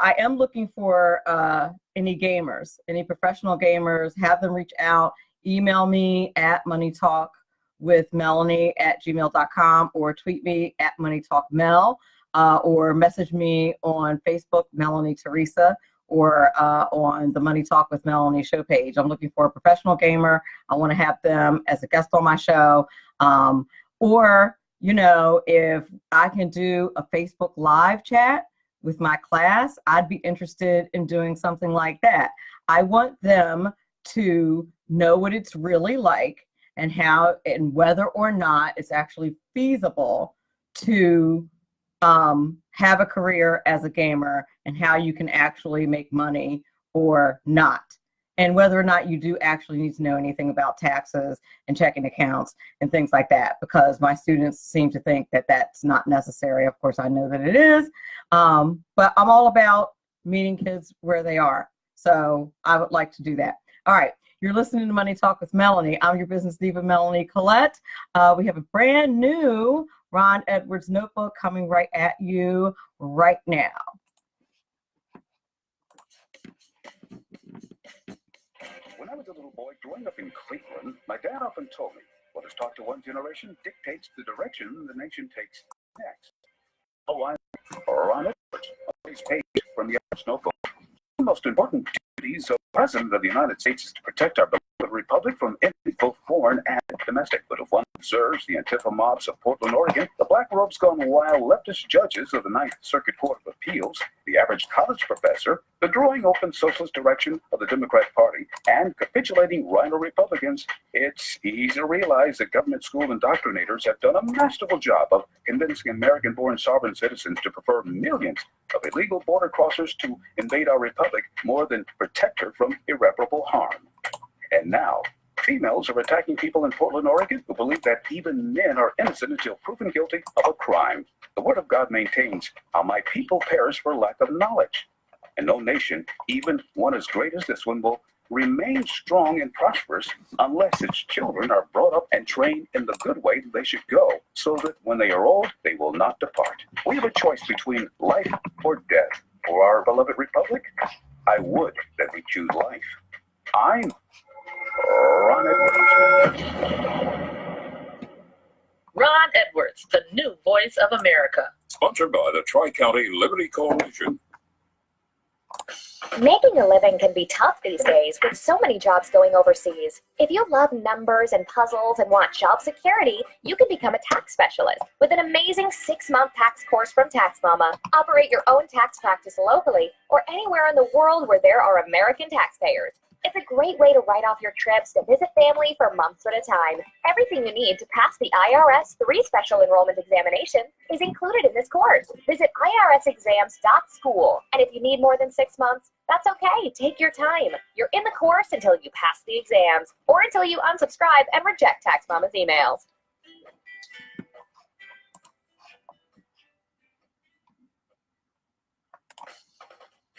I am looking for any gamers, any professional gamers. Have them reach out. Email me at moneytalkwithmelanie@gmail.com or tweet me at moneytalkmel or message me on Facebook, Melanie Teresa, or on the Money Talk with Melanie show page. I'm looking for a professional gamer. I want to have them as a guest on my show. Or, you know, if I can do a Facebook live chat with my class, I'd be interested in doing something like that. I want them to know what it's really like and how and whether or not it's actually feasible to have a career as a gamer and how you can actually make money or not, and whether or not you do actually need to know anything about taxes and checking accounts and things like that, because my students seem to think that that's not necessary. Of course, I know that it is, but I'm all about meeting kids where they are. So I would like to do that. All right. You're listening to Money Talk with Melanie. I'm your business diva, Melanie Collette. We have a brand new Ron Edwards notebook coming right at you right now. When I was a little boy growing up in Cleveland, my dad often told me, what is taught to one generation dictates the direction the nation takes next. Oh, I'm Ron Edwards, on this page from the Edwards notebook. The most important duties of the President of the United States is to protect our beloved republic from enemies, both foreign and domestic. But if one observes the Antifa mobs of Portland, Oregon, the black robes gone wild leftist judges of the Ninth Circuit Court of Appeals, the average college professor, the drawing open socialist direction of the Democrat Party, and capitulating rhino Republicans, it's easy to realize that government school indoctrinators have done a masterful job of convincing American-born sovereign citizens to prefer millions of illegal border crossers to invade our republic more than protect her from irreparable harm. And now, females are attacking people in Portland, Oregon, who believe that even men are innocent until proven guilty of a crime. The Word of God maintains, how my people perish for lack of knowledge. And no nation, even one as great as this one, will remain strong and prosperous unless its children are brought up and trained in the good way they should go, so that when they are old, they will not depart. We have a choice between life or death. For our beloved republic, I would that we choose life. I'm Ron Edwards. Ron Edwards, the new voice of America. Sponsored by the Tri-County Liberty Coalition. Making a living can be tough these days with so many jobs going overseas. If you love numbers and puzzles and want job security, you can become a tax specialist with an amazing 6-month tax course from Tax Mama. Operate your own tax practice locally or anywhere in the world where there are American taxpayers. It's a great way to write off your trips to visit family for months at a time. Everything you need to pass the IRS 3 special enrollment examination is included in this course. Visit irsexams.school. And if you need more than 6 months, that's okay. Take your time. You're in the course until you pass the exams or until you unsubscribe and reject Tax Mama's emails.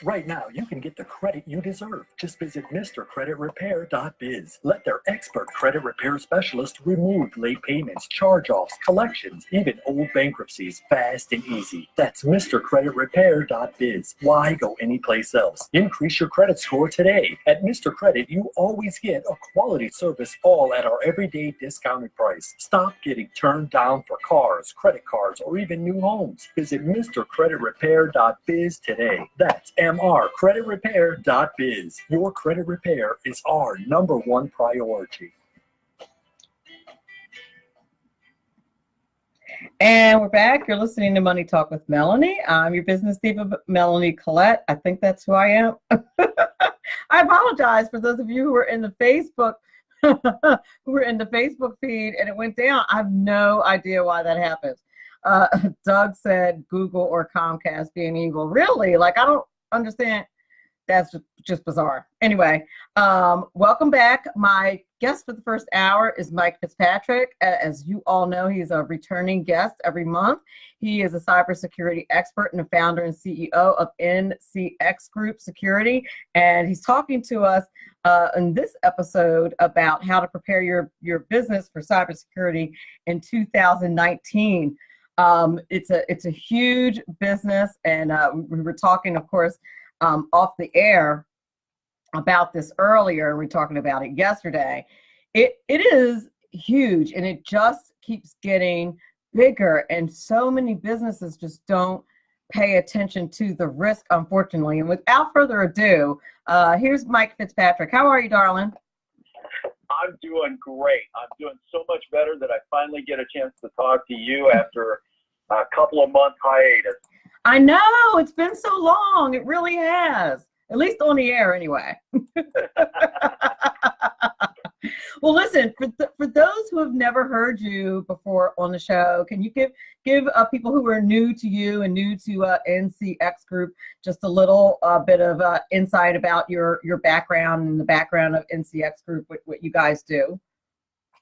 Right now, you can get the credit you deserve. Just visit MrCreditRepair.biz. Let their expert credit repair specialist remove late payments, charge-offs, collections, even old bankruptcies fast and easy. That's MrCreditRepair.biz. Why go anyplace else? Increase your credit score today. At Mr. Credit, you always get a quality service, all at our everyday discounted price. Stop getting turned down for cars, credit cards, or even new homes. Visit MrCreditRepair.biz today. That's MrCreditRepair.biz. Your credit repair is our #1 priority. And we're back. You're listening to Money Talk with Melanie. I'm your business diva, Melanie Collette. I think that's who I am. I apologize for those of you who were in the Facebook feed and it went down. I have no idea why that happens. Doug said Google or Comcast being evil. Really? Like, I don't understand. That's just bizarre. Anyway, welcome back. My guest for the first hour is Mike Fitzpatrick. As you all know, he's a returning guest every month. He is a cybersecurity expert and the founder and CEO of NCX Group Security. And he's talking to us in this episode about how to prepare your business for cybersecurity in 2019. It's a huge business, and we were talking, of course, off the air about this earlier. We were talking about it yesterday. It is huge, and it just keeps getting bigger, and so many businesses just don't pay attention to the risk, unfortunately. And without further ado, here's Mike Fitzpatrick. How are you, darling? I'm doing great. I'm doing so much better that I finally get a chance to talk to you after a couple of months hiatus. I know, it's been so long. It really has, at least on the air anyway. Well, listen, for those who have never heard you before on the show, can you give people who are new to you and new to NCX Group just a little bit of insight about your background and the background of NCX Group, what you guys do?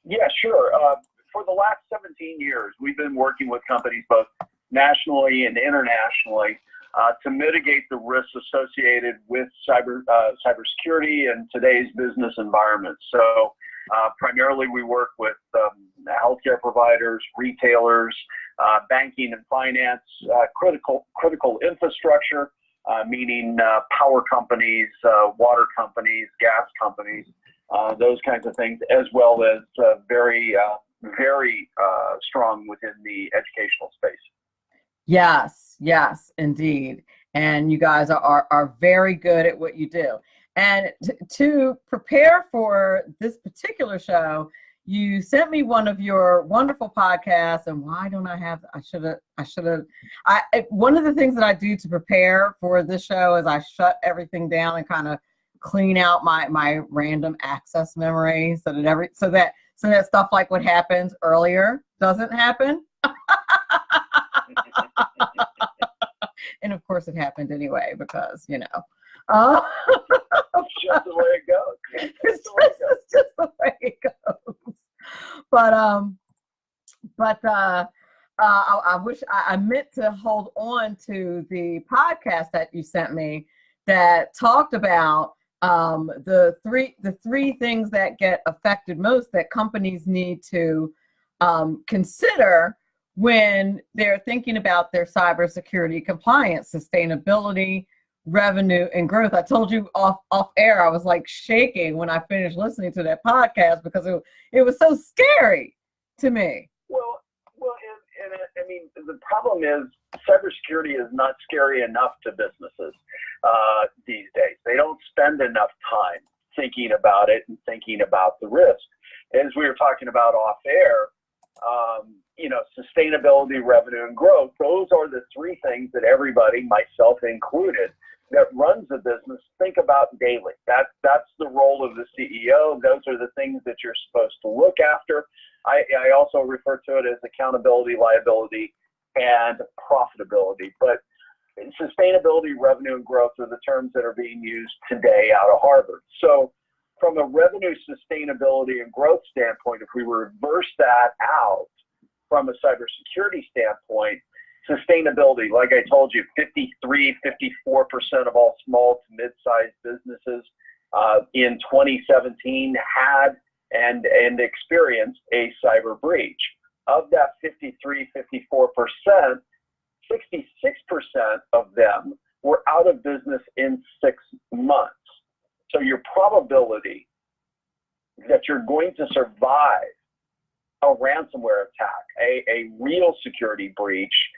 Yeah, sure. For the last 17 years, we've been working with companies both nationally and internationally to mitigate the risks associated with cybersecurity and today's business environment. So primarily we work with healthcare providers, retailers, banking and finance, critical infrastructure, meaning power companies, water companies, gas companies, those kinds of things, as well as very strong within the educational space. Yes, indeed. And you guys are very good at what you do. And to prepare for this particular show, you sent me one of your wonderful podcasts. And why don't I have? I should have. One of the things that I do to prepare for this show is I shut everything down and kind of clean out my random access memory so that stuff like what happened earlier doesn't happen. And of course it happened anyway, because, you know. It's just the way it goes. It's just the way it goes. But I wish I meant to hold on to the podcast that you sent me that talked about the three things that get affected most that companies need to consider when they're thinking about their cybersecurity compliance, sustainability, revenue, and growth. I told you off air, I was like shaking when I finished listening to that podcast because it was so scary to me. Well, and I mean, the problem is cybersecurity is not scary enough to businesses these days. They don't spend enough time thinking about it and thinking about the risk. As we were talking about off air, sustainability, revenue, and growth, those are the three things that everybody, myself included, that runs a business think about daily. That's the role of the CEO. Those are the things that you're supposed to look after. I also refer to it as accountability, liability, and profitability. But sustainability, revenue, and growth are the terms that are being used today out of Harvard. So from a revenue, sustainability, and growth standpoint, if we reverse that out from a cybersecurity standpoint, sustainability, like I told you, 54% of all small to mid-sized businesses in 2017 had and experienced a cyber breach. Of that 54%, 66% of them were out of business in 6 months. So your probability that you're going to survive a ransomware attack, a real security breach,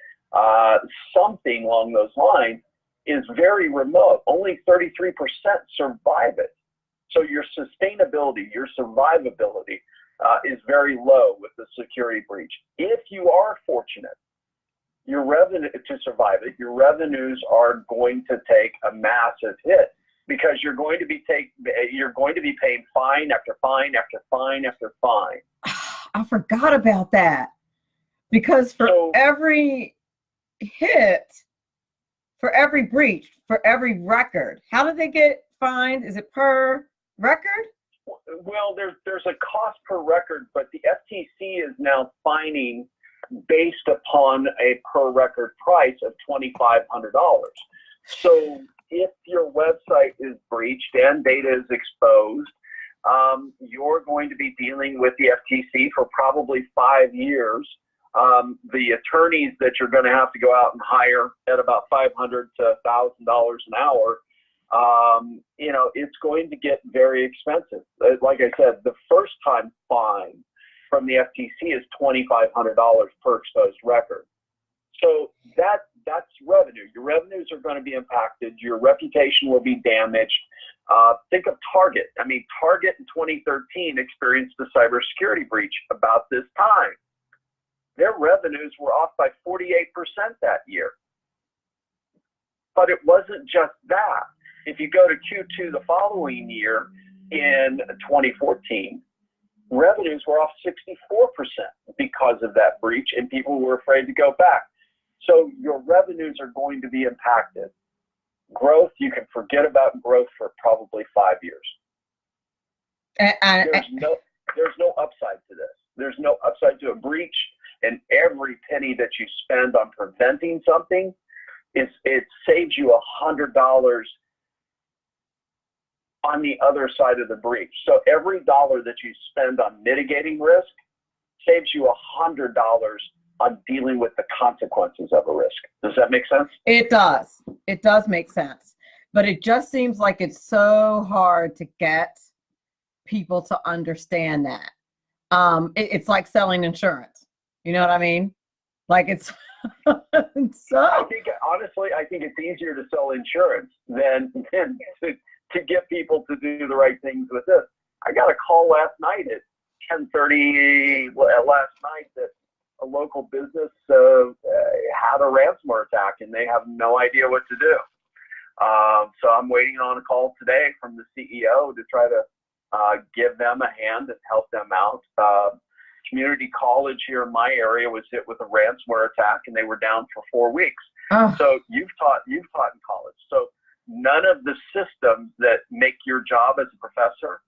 something along those lines, is very remote. Only 33% survive it. So your sustainability, your survivability is very low with the security breach. If you are fortunate your revenue to survive it, your revenues are going to take a massive hit, because you're going to be paying fine after fine after fine after fine. I forgot about that, because for every hit, for every breach, for every record, how do they get fined? Is it per record? Well, there's a cost per record, but the FTC is now fining based upon a per record price of $2,500. So if your website is breached and data is exposed, you're going to be dealing with the FTC for probably 5 years the attorneys that you're going to have to go out and hire at about $500 to $1,000 an hour, it's going to get very expensive. Like I said, the first time fine from the FTC is $2,500 per exposed record. So that's revenue. Your revenues are going to be impacted. Your reputation will be damaged. Think of Target. I mean, Target in 2013 experienced a cybersecurity breach about this time. Their revenues were off by 48% that year. But it wasn't just that. If you go to Q2 the following year in 2014, revenues were off 64% because of that breach, and people were afraid to go back. So your revenues are going to be impacted. Growth, you can forget about growth for probably 5 years. There's no upside to this. There's no upside to a breach, and every penny that you spend on preventing something, it saves you $100 on the other side of the breach. So every dollar that you spend on mitigating risk saves you $100 on dealing with the consequences of a risk. Does that make sense? It does. It does make sense. But it just seems like it's so hard to get people to understand that. It's like selling insurance. You know what I mean? Like it's so. I think it's easier to sell insurance than to get people to do the right things with this. I got a call last night at 10:30 last night that a local business had a ransomware attack and they have no idea what to do. So I'm waiting on a call today from the CEO to try to give them a hand and help them out. Community college here in my area was hit with a ransomware attack and they were down for 4 weeks. Oh. So you've taught in college. So none of the systems that make your job as a professor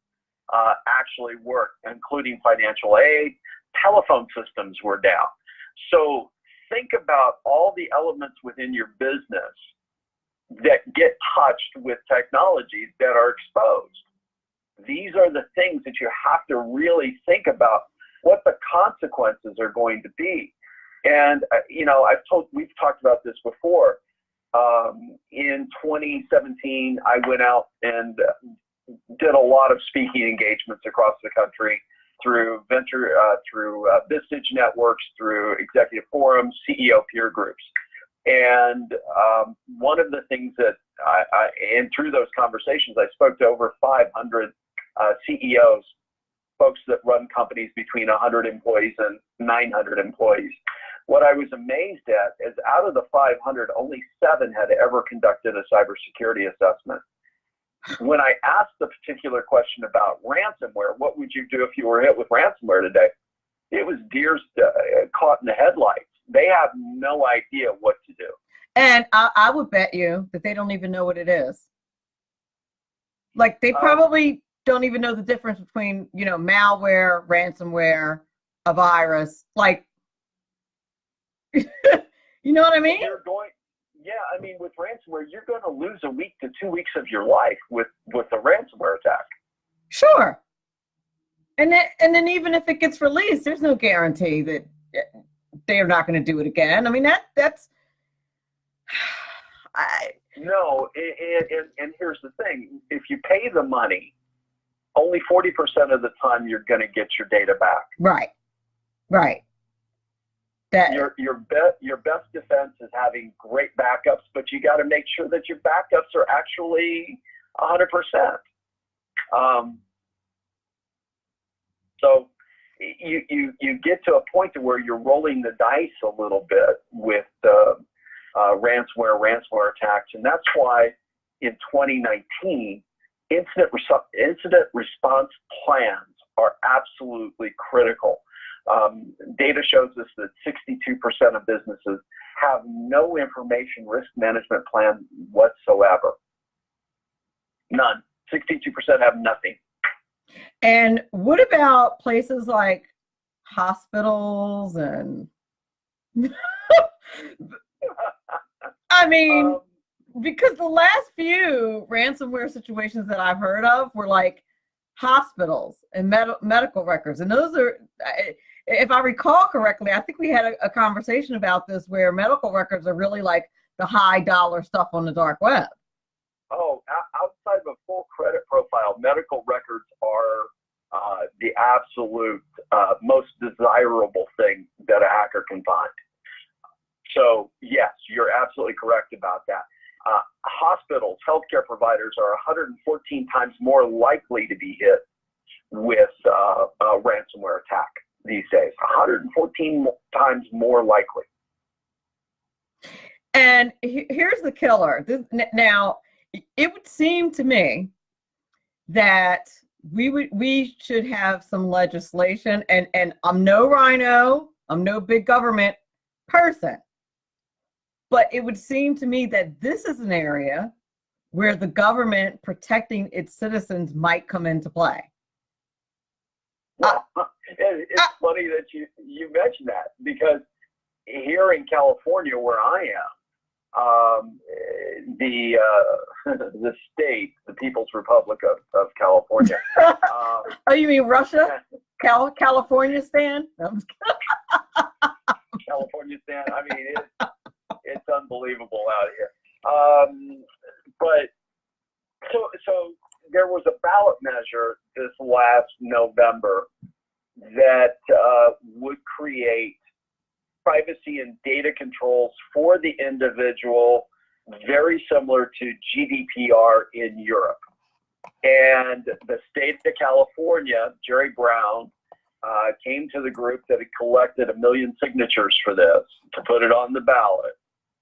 actually work, including financial aid. Telephone systems were down. So think about all the elements within your business that get touched with technologies that are exposed. These are the things that you have to really think about what the consequences are going to be. And, we've talked about this before. In 2017, I went out and did a lot of speaking engagements across the country through Vistage networks, through executive forums, CEO peer groups. And one of the things that and through those conversations, I spoke to over 500 CEOs, folks that run companies between 100 employees and 900 employees. What I was amazed at is out of the 500, only 7 had ever conducted a cybersecurity assessment. When I asked the particular question about ransomware, what would you do if you were hit with ransomware today? It was deers caught in the headlights. They have no idea what to do. And I would bet you that they don't even know what it is. Like they probably don't even know the difference between, malware, ransomware, a virus. Like, you know what I mean? With ransomware, you're going to lose a week to 2 weeks of your life with a ransomware attack. Sure. And then even if it gets released, there's no guarantee that they're not going to do it again. I mean, that's. No, and here's the thing: if you pay the money, only 40% of the time you're going to get your data back. Right. That your best defense is having great backups, but you got to make sure that your backups are actually 100%. So you get to a point to where you're rolling the dice a little bit with ransomware attacks, and that's why in 2019 incident response plans are absolutely critical. Data shows us that 62% of businesses have no information risk management plan whatsoever. None. 62% have nothing. And what about places like hospitals and I mean, because the last few ransomware situations that I've heard of were like hospitals and medical records, and those are, if I recall correctly, I think we had a conversation about this where medical records are really like the high dollar stuff on the dark web. Oh, outside of a full credit profile, medical records are the absolute most desirable thing that a hacker can find. So yes, you're absolutely correct about that. Hospitals, healthcare providers are 114 times more likely to be hit with a ransomware attack these days. 114 times more likely. And here's the killer. Now, it would seem to me that we should have some legislation, and I'm no rhino, I'm no big government person, but it would seem to me that this is an area where the government protecting its citizens might come into play. Well, it's funny that you mentioned that, because here in California, where I am, the state, the People's Republic of California. Oh, you mean Russia? California stand? California stand. I mean, it's unbelievable out here. But so there was a ballot measure this last November that would create privacy and data controls for the individual, very similar to GDPR in Europe. And the state of California, Jerry Brown, came to the group that had collected 1 million signatures for this to put it on the ballot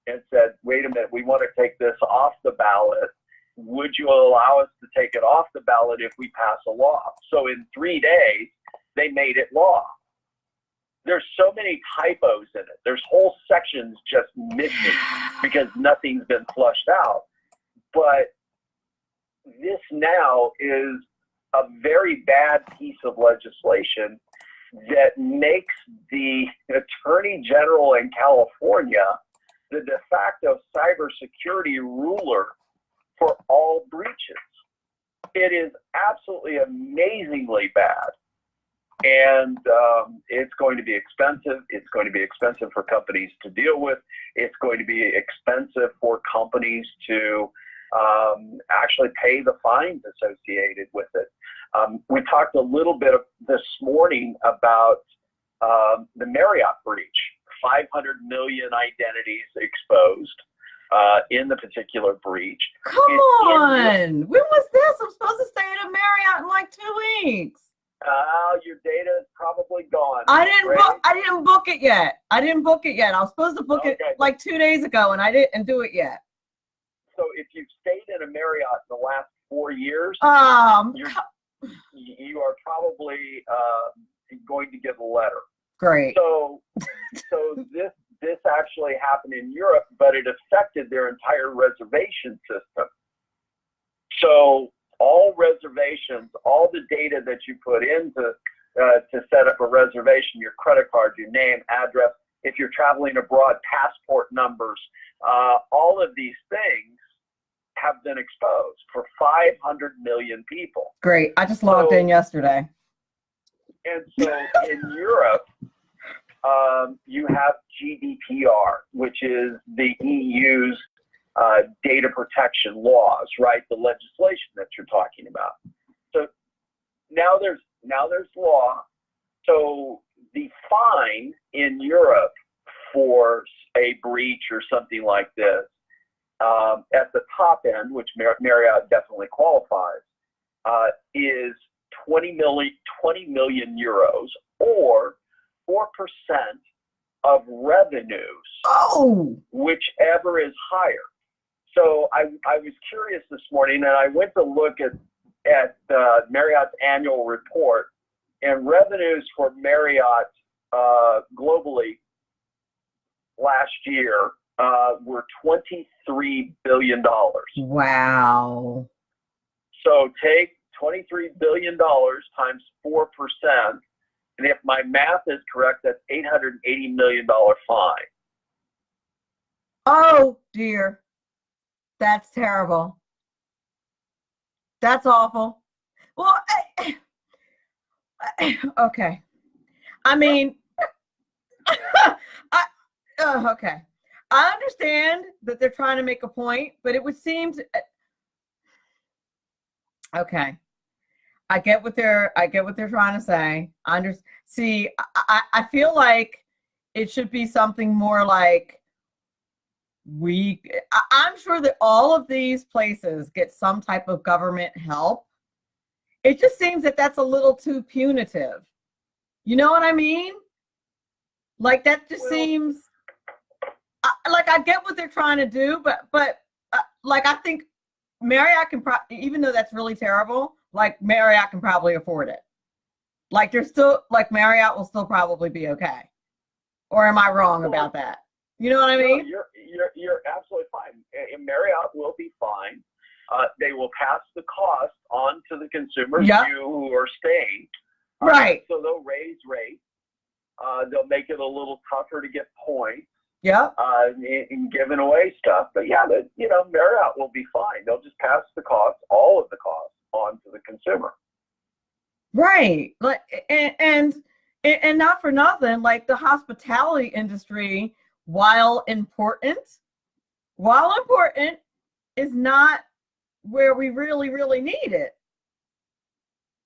and said, wait a minute, we want to take this off the ballot. Would you allow us to take it off the ballot if we pass a law? So in 3 days, they made it law. There's so many typos in it. There's whole sections just missing because nothing's been flushed out. But this now is a very bad piece of legislation that makes the Attorney General in California the de facto cybersecurity ruler for all breaches. It is absolutely amazingly bad. And it's going to be expensive. It's going to be expensive for companies to deal with. It's going to be expensive for companies to actually pay the fines associated with it. We talked a little bit this morning about the Marriott breach. 500 million identities exposed in the particular breach. Come on! When was this? I'm supposed to stay at a Marriott in like 2 weeks. Your data is probably gone. I didn't book it yet. I was supposed to book it like 2 days ago, and I didn't do it yet. So if you've stayed in a Marriott in the last 4 years, you are probably going to get a letter. Great. So this actually happened in Europe, but it affected their entire reservation system. So all reservations, all the data that you put in to set up a reservation, your credit card, your name, address, if you're traveling abroad, passport numbers, all of these things have been exposed for 500 million people. Great. I just logged in yesterday. And so in Europe, you have GDPR, which is the EU's data protection laws, right? The legislation that you're talking about. So now there's law. So the fine in Europe for a breach or something like this, at the top end, which Marriott definitely qualifies, is 20 million euros, or 4% of revenues, whichever is higher. So I was curious this morning, and I went to look at Marriott's annual report, and revenues for Marriott globally last year were $23 billion. Wow. So take $23 billion times 4%, and if my math is correct, that's $880 million fine. Oh, dear. That's terrible. That's awful. Well, okay. I mean, Okay. I understand that they're trying to make a point, but it would seem to, okay. I get what they're trying to say. I feel like it should be something more like I'm sure that all of these places get some type of government help. It just seems that that's a little too punitive. You know what I mean? Like that just seems like I get what they're trying to do, but like I think Marriott can even though that's really terrible, like Marriott can probably afford it. Like they're still like Marriott will still probably be okay. Or am I wrong about that? You know what I mean? No, you're absolutely fine. And Marriott will be fine. They will pass the cost on to the consumers, Yep. you who are staying. Right. So they'll raise rates. They'll make it a little tougher to get points. Yep. In giving away stuff. But yeah, Marriott will be fine. They'll just pass the cost, all of the costs, on to the consumer. Right. Like and not for nothing, like the hospitality industry, while important, is not where we really, really need it.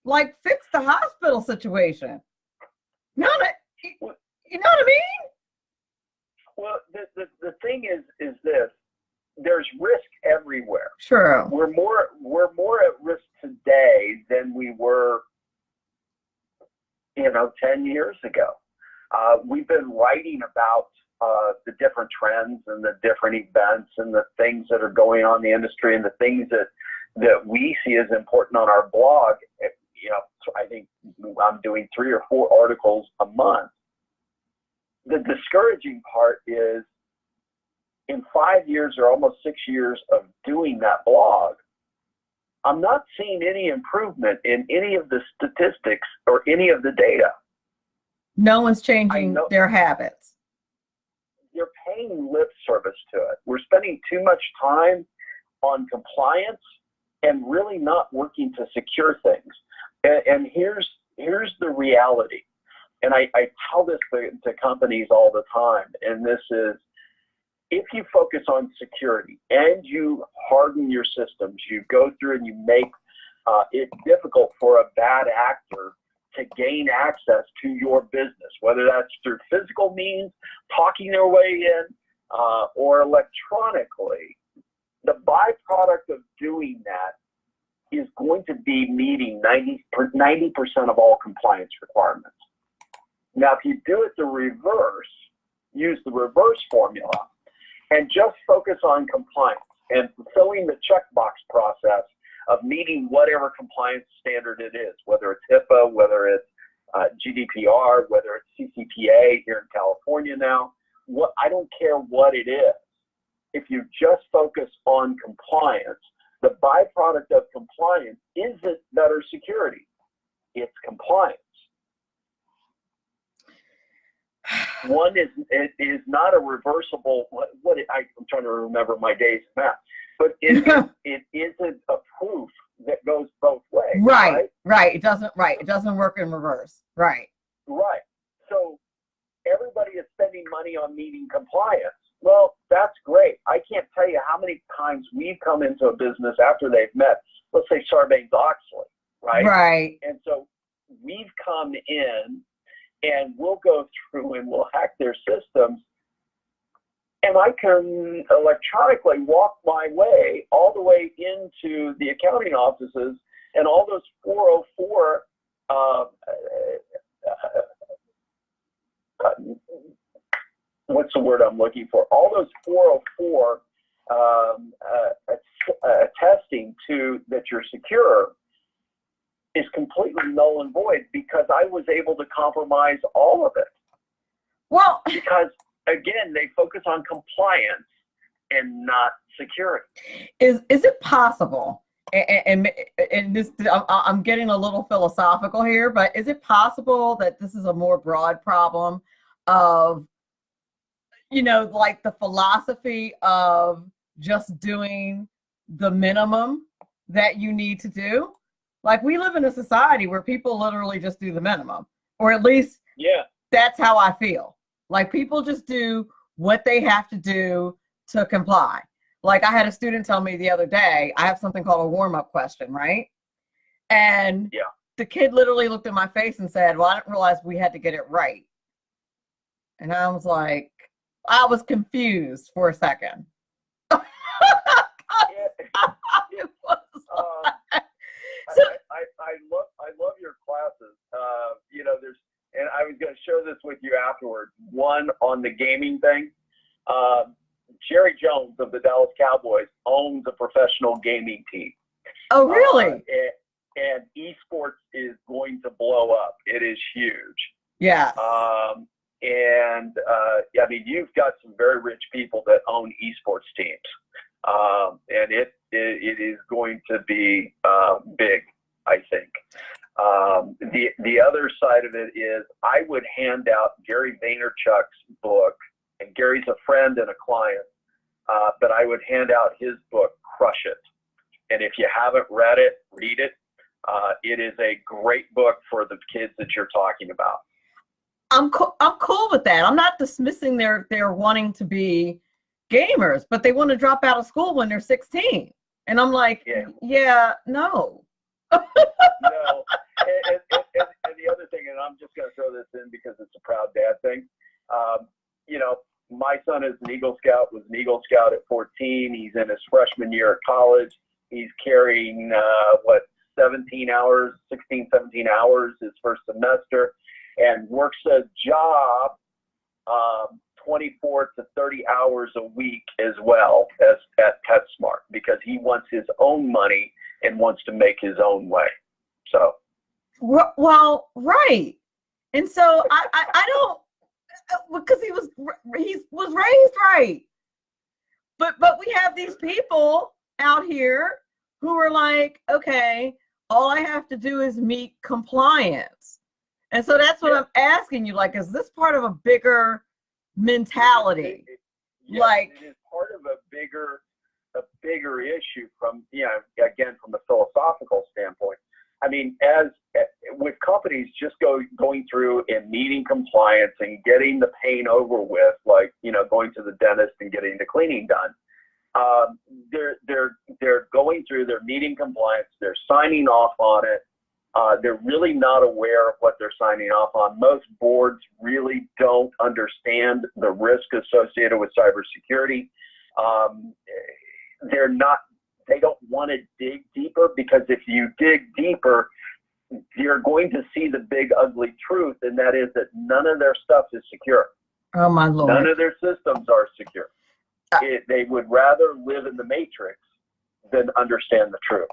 Like fix the hospital situation. You know what I mean? Well, the thing is this: there's risk everywhere. Sure. We're more at risk today than we were, 10 years ago. We've been writing about the different trends and the different events and the things that are going on in the industry and the things that we see as important on our blog. So I think I'm doing 3 or 4 articles a month. The discouraging part is in 5 years or almost 6 years of doing that blog, I'm not seeing any improvement in any of the statistics or any of the data. No one's changing their habits. You're paying lip service to it. We're spending too much time on compliance and really not working to secure things. And here's the reality. And I tell this to companies all the time. And this is, if you focus on security and you harden your systems, you go through and you make it difficult for a bad actor to gain access to your business, whether that's through physical means, talking their way in, or electronically, the byproduct of doing that is going to be meeting 90% of all compliance requirements. Now, if you do it the reverse, use the reverse formula, and just focus on compliance and fulfilling the checkbox process of meeting whatever compliance standard it is, whether it's HIPAA, whether it's GDPR, whether it's CCPA here in California now, I don't care what it is. If you just focus on compliance, the byproduct of compliance isn't better security, it's compliance. One is not a reversible. I'm trying to remember my days in math, but it isn't a proof that goes both ways. Right. It doesn't work in reverse. Right. So everybody is spending money on meeting compliance. Well, that's great. I can't tell you how many times we've come into a business after they've met, let's say Sarbanes-Oxley, right? Right. And so we've come in and we'll go through and we'll hack their systems, and I can electronically walk my way all the way into the accounting offices, and all those 404 what's the word I'm looking for? All those 404 attesting to that you're secure is completely null and void because I was able to compromise all of it. Well, because again, they focus on compliance and not security. Is it possible? And this, I'm getting a little philosophical here, but is it possible that this is a more broad problem of, like the philosophy of just doing the minimum that you need to do? Like, we live in a society where people literally just do the minimum, or at least that's how I feel. Like people just do what they have to do to comply. Like I had a student tell me the other day, I have something called a warm-up question, right? And Yeah. the kid literally looked at my face and said, well, I didn't realize we had to get it right. And I was like, I was confused for a second. It was so, I love your classes. You know, and I was going to share this with you afterwards. One on the gaming thing. Jerry Jones of the Dallas Cowboys owns a professional gaming team. oh, really? And esports is going to blow up. It is huge. Yes. I mean, you've got some very rich people that own esports teams. And it is going to be big, I think. The other side of it is I would hand out Gary Vaynerchuk's book, and Gary's a friend and a client, but I would hand out his book, Crush It. And if you haven't read it, read it. It is a great book for the kids that you're talking about. I'm cool with that. I'm not dismissing their wanting to be gamers, but they want to drop out of school when they're 16. And I'm like, yeah no. No. And the other thing, and I'm just going to throw this in because it's a proud dad thing. You know, my son is an Eagle Scout, was an Eagle Scout at 14. He's in his freshman year at college. He's carrying, 17 hours his first semester, and works a job 24 to 30 hours a week as well as at PetSmart because he wants his own money and wants to make his own way. So, well, right. And so I don't, because he was raised right. But we have these people out here who are like, okay, all I have to do is meet compliance. And so that's what I'm asking you, like, is this part of a bigger mentality? Like, it is part of a bigger issue from, again, from a philosophical standpoint. I mean, as with companies just going through and meeting compliance and getting the pain over with, like, going to the dentist and getting the cleaning done. They're going through, they're meeting compliance, they're signing off on it. They're really not aware of what they're signing off on. Most boards really don't understand the risk associated with cybersecurity. They don't want to dig deeper, because if you dig deeper, you're going to see the big ugly truth, and that is that none of their stuff is secure. Oh my Lord. None of their systems are secure. They would rather live in the matrix than understand the truth.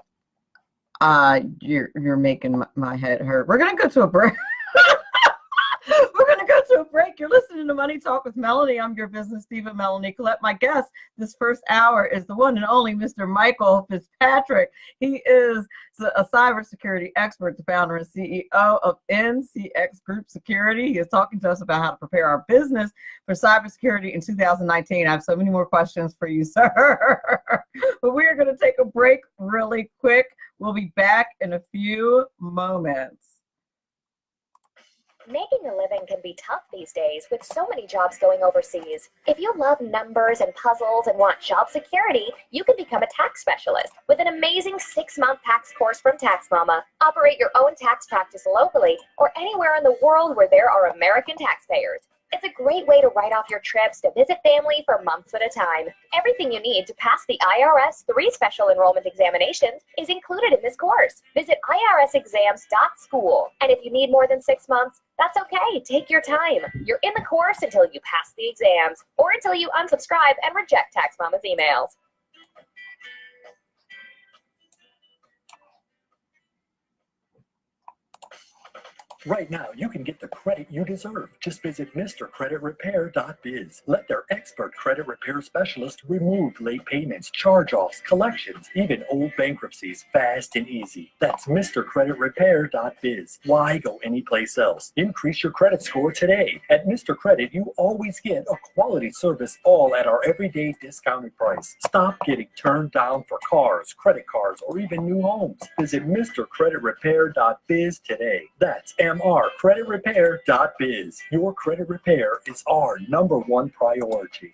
You're making my head hurt. We're gonna go to a break. We're gonna go to a break. You're listening to Money Talk with Melanie. I'm your business diva, Melanie Collette. My guest this first hour is the one and only Mr. Michael Fitzpatrick. He is a cybersecurity expert, the founder and CEO of NCX Group Security. He is talking to us about how to prepare our business for cybersecurity in 2019. I have so many more questions for you, sir. But we are going to take a break really quick. We'll be back in a few moments. Making a living can be tough these days with so many jobs going overseas. If you love numbers and puzzles and want job security, you can become a tax specialist with an amazing 6-month tax course from Tax Mama. Operate your own tax practice locally or anywhere in the world where there are American taxpayers. It's a great way to write off your trips to visit family for months at a time. Everything you need to pass the IRS 3 special enrollment examinations is included in this course. Visit irsexams.school. And if you need more than 6 months, that's okay. Take your time. You're in the course until you pass the exams or until you unsubscribe and reject Tax Mama's emails. Right now, you can get the credit you deserve. Just visit MrCreditRepair.biz. Let their expert credit repair specialist remove late payments, charge-offs, collections, even old bankruptcies, fast and easy. That's MrCreditRepair.biz. Why go anyplace else? Increase your credit score today. At Mr. Credit, you always get a quality service, all at our everyday discounted price. Stop getting turned down for cars, credit cards, or even new homes. Visit MrCreditRepair.biz today. That's CMR creditrepair.biz. Your credit repair is our #1 priority.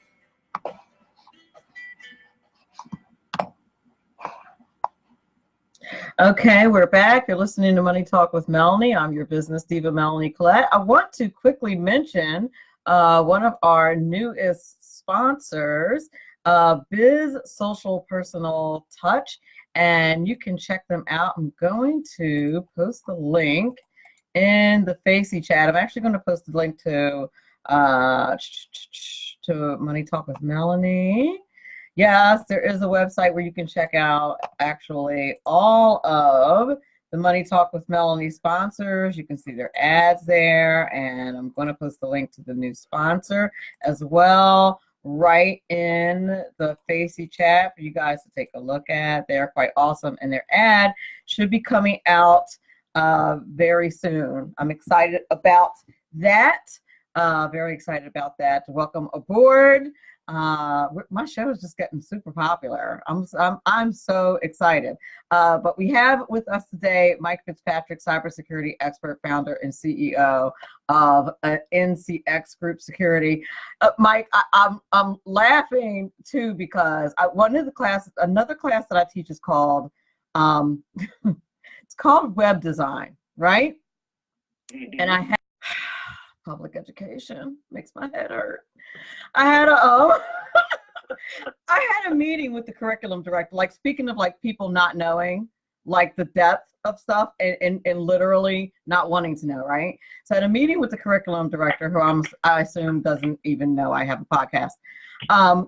Okay, we're back. You're listening to Money Talk with Melanie. I'm your business diva, Melanie Collette. I want to quickly mention one of our newest sponsors, Biz Social Personal Touch, and you can check them out. I'm going to post the link in the Facey chat. I'm actually going to post the link to Money Talk with Melanie. Yes, there is a website where you can check out actually all of the Money Talk with Melanie sponsors. You can see their ads there, and I'm going to post the link to the new sponsor as well right in the Facey chat for you guys to take a look at. They're quite awesome, and their ad should be coming out very soon. I'm excited about that. Very excited about that. Welcome aboard. My show is just getting super popular. I'm so excited. But we have with us today Mike Fitzpatrick, cybersecurity expert, founder, and CEO of NCX Group Security. Mike, I'm laughing too because another class that I teach is called it's called web design, right? And I have public education makes my head hurt. I had a meeting with the curriculum director, like speaking of like people not knowing like the depth of stuff and literally not wanting to know, right? So I had a meeting with the curriculum director who I assume doesn't even know I have a podcast. And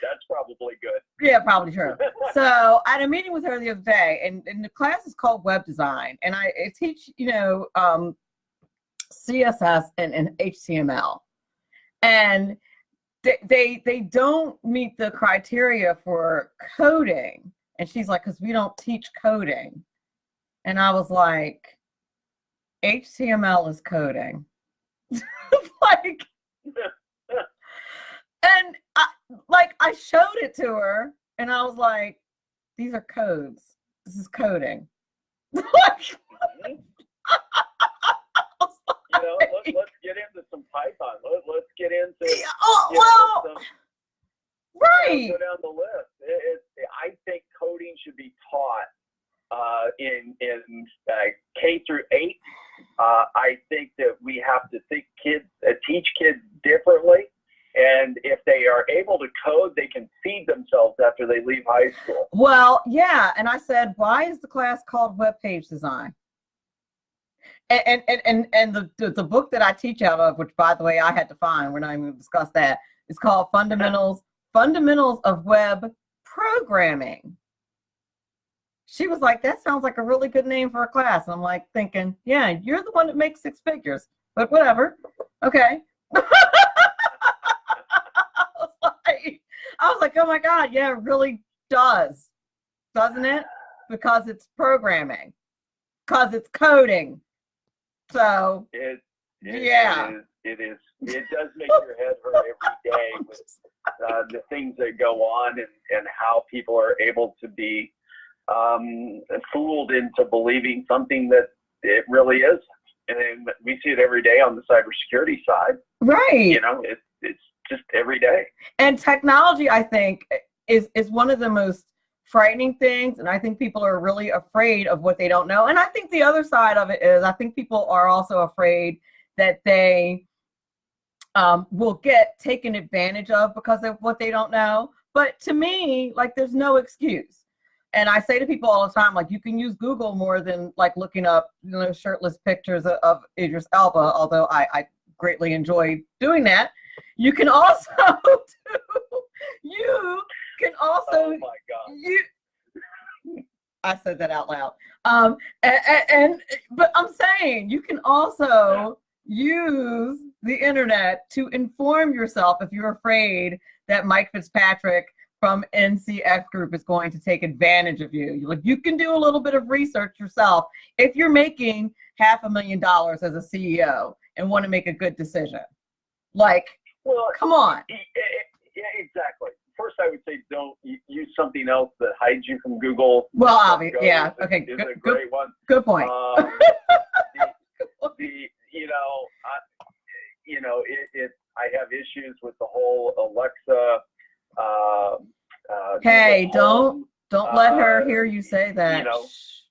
That's probably good. Yeah, probably true. So I had a meeting with her the other day, and the class is called web design, and I teach, CSS and HTML, and they don't meet the criteria for coding. And she's like, because we don't teach coding. And I was like, HTML is coding. Like, and I showed it to her, and I was like, these are codes. This is coding. Let's get into some Python. Let's get into right. Go down the list. I think coding should be taught in K through 8. I think that we have to teach kids differently. And if they are able to code, they can feed themselves after they leave high school. Well, yeah. And I said, why is the class called Web Page Design? And the book that I teach out of, which by the way I had to find, we're not even going to discuss that, it's called Fundamentals of Web Programming. She was like, that sounds like a really good name for a class. And I'm like thinking, yeah, you're the one that makes 6 figures, but whatever. Okay. I was like, oh my God, yeah, it really does, doesn't it? Because it's programming, because it's coding. So it is. It does make your head hurt every day with the things that go on and how people are able to be fooled into believing something that it really isn't. And we see it every day on the cybersecurity side. Right. It's just every day. And technology, I think, is one of the most frightening things. And I think people are really afraid of what they don't know. And I think the other side of it is I think people are also afraid that they will get taken advantage of because of what they don't know. But to me, like, there's no excuse. And I say to people all the time, like, you can use Google more than like looking up, shirtless pictures of Idris Elba, although I greatly enjoy doing that. You can also Oh my God. I said that out loud. But I'm saying you can also use the internet to inform yourself if you're afraid that Mike Fitzpatrick from NCX Group is going to take advantage of you. You can do a little bit of research yourself if you're making $500,000 as a CEO and want to make a good decision. Like, well, come on. Yeah, exactly. first I would say don't use something else that hides you from Google. Well, obviously, yeah. Is Okay, a great one. good point. I have issues with the whole Alexa. Hey, Google don't Home, let her hear you say that. you know,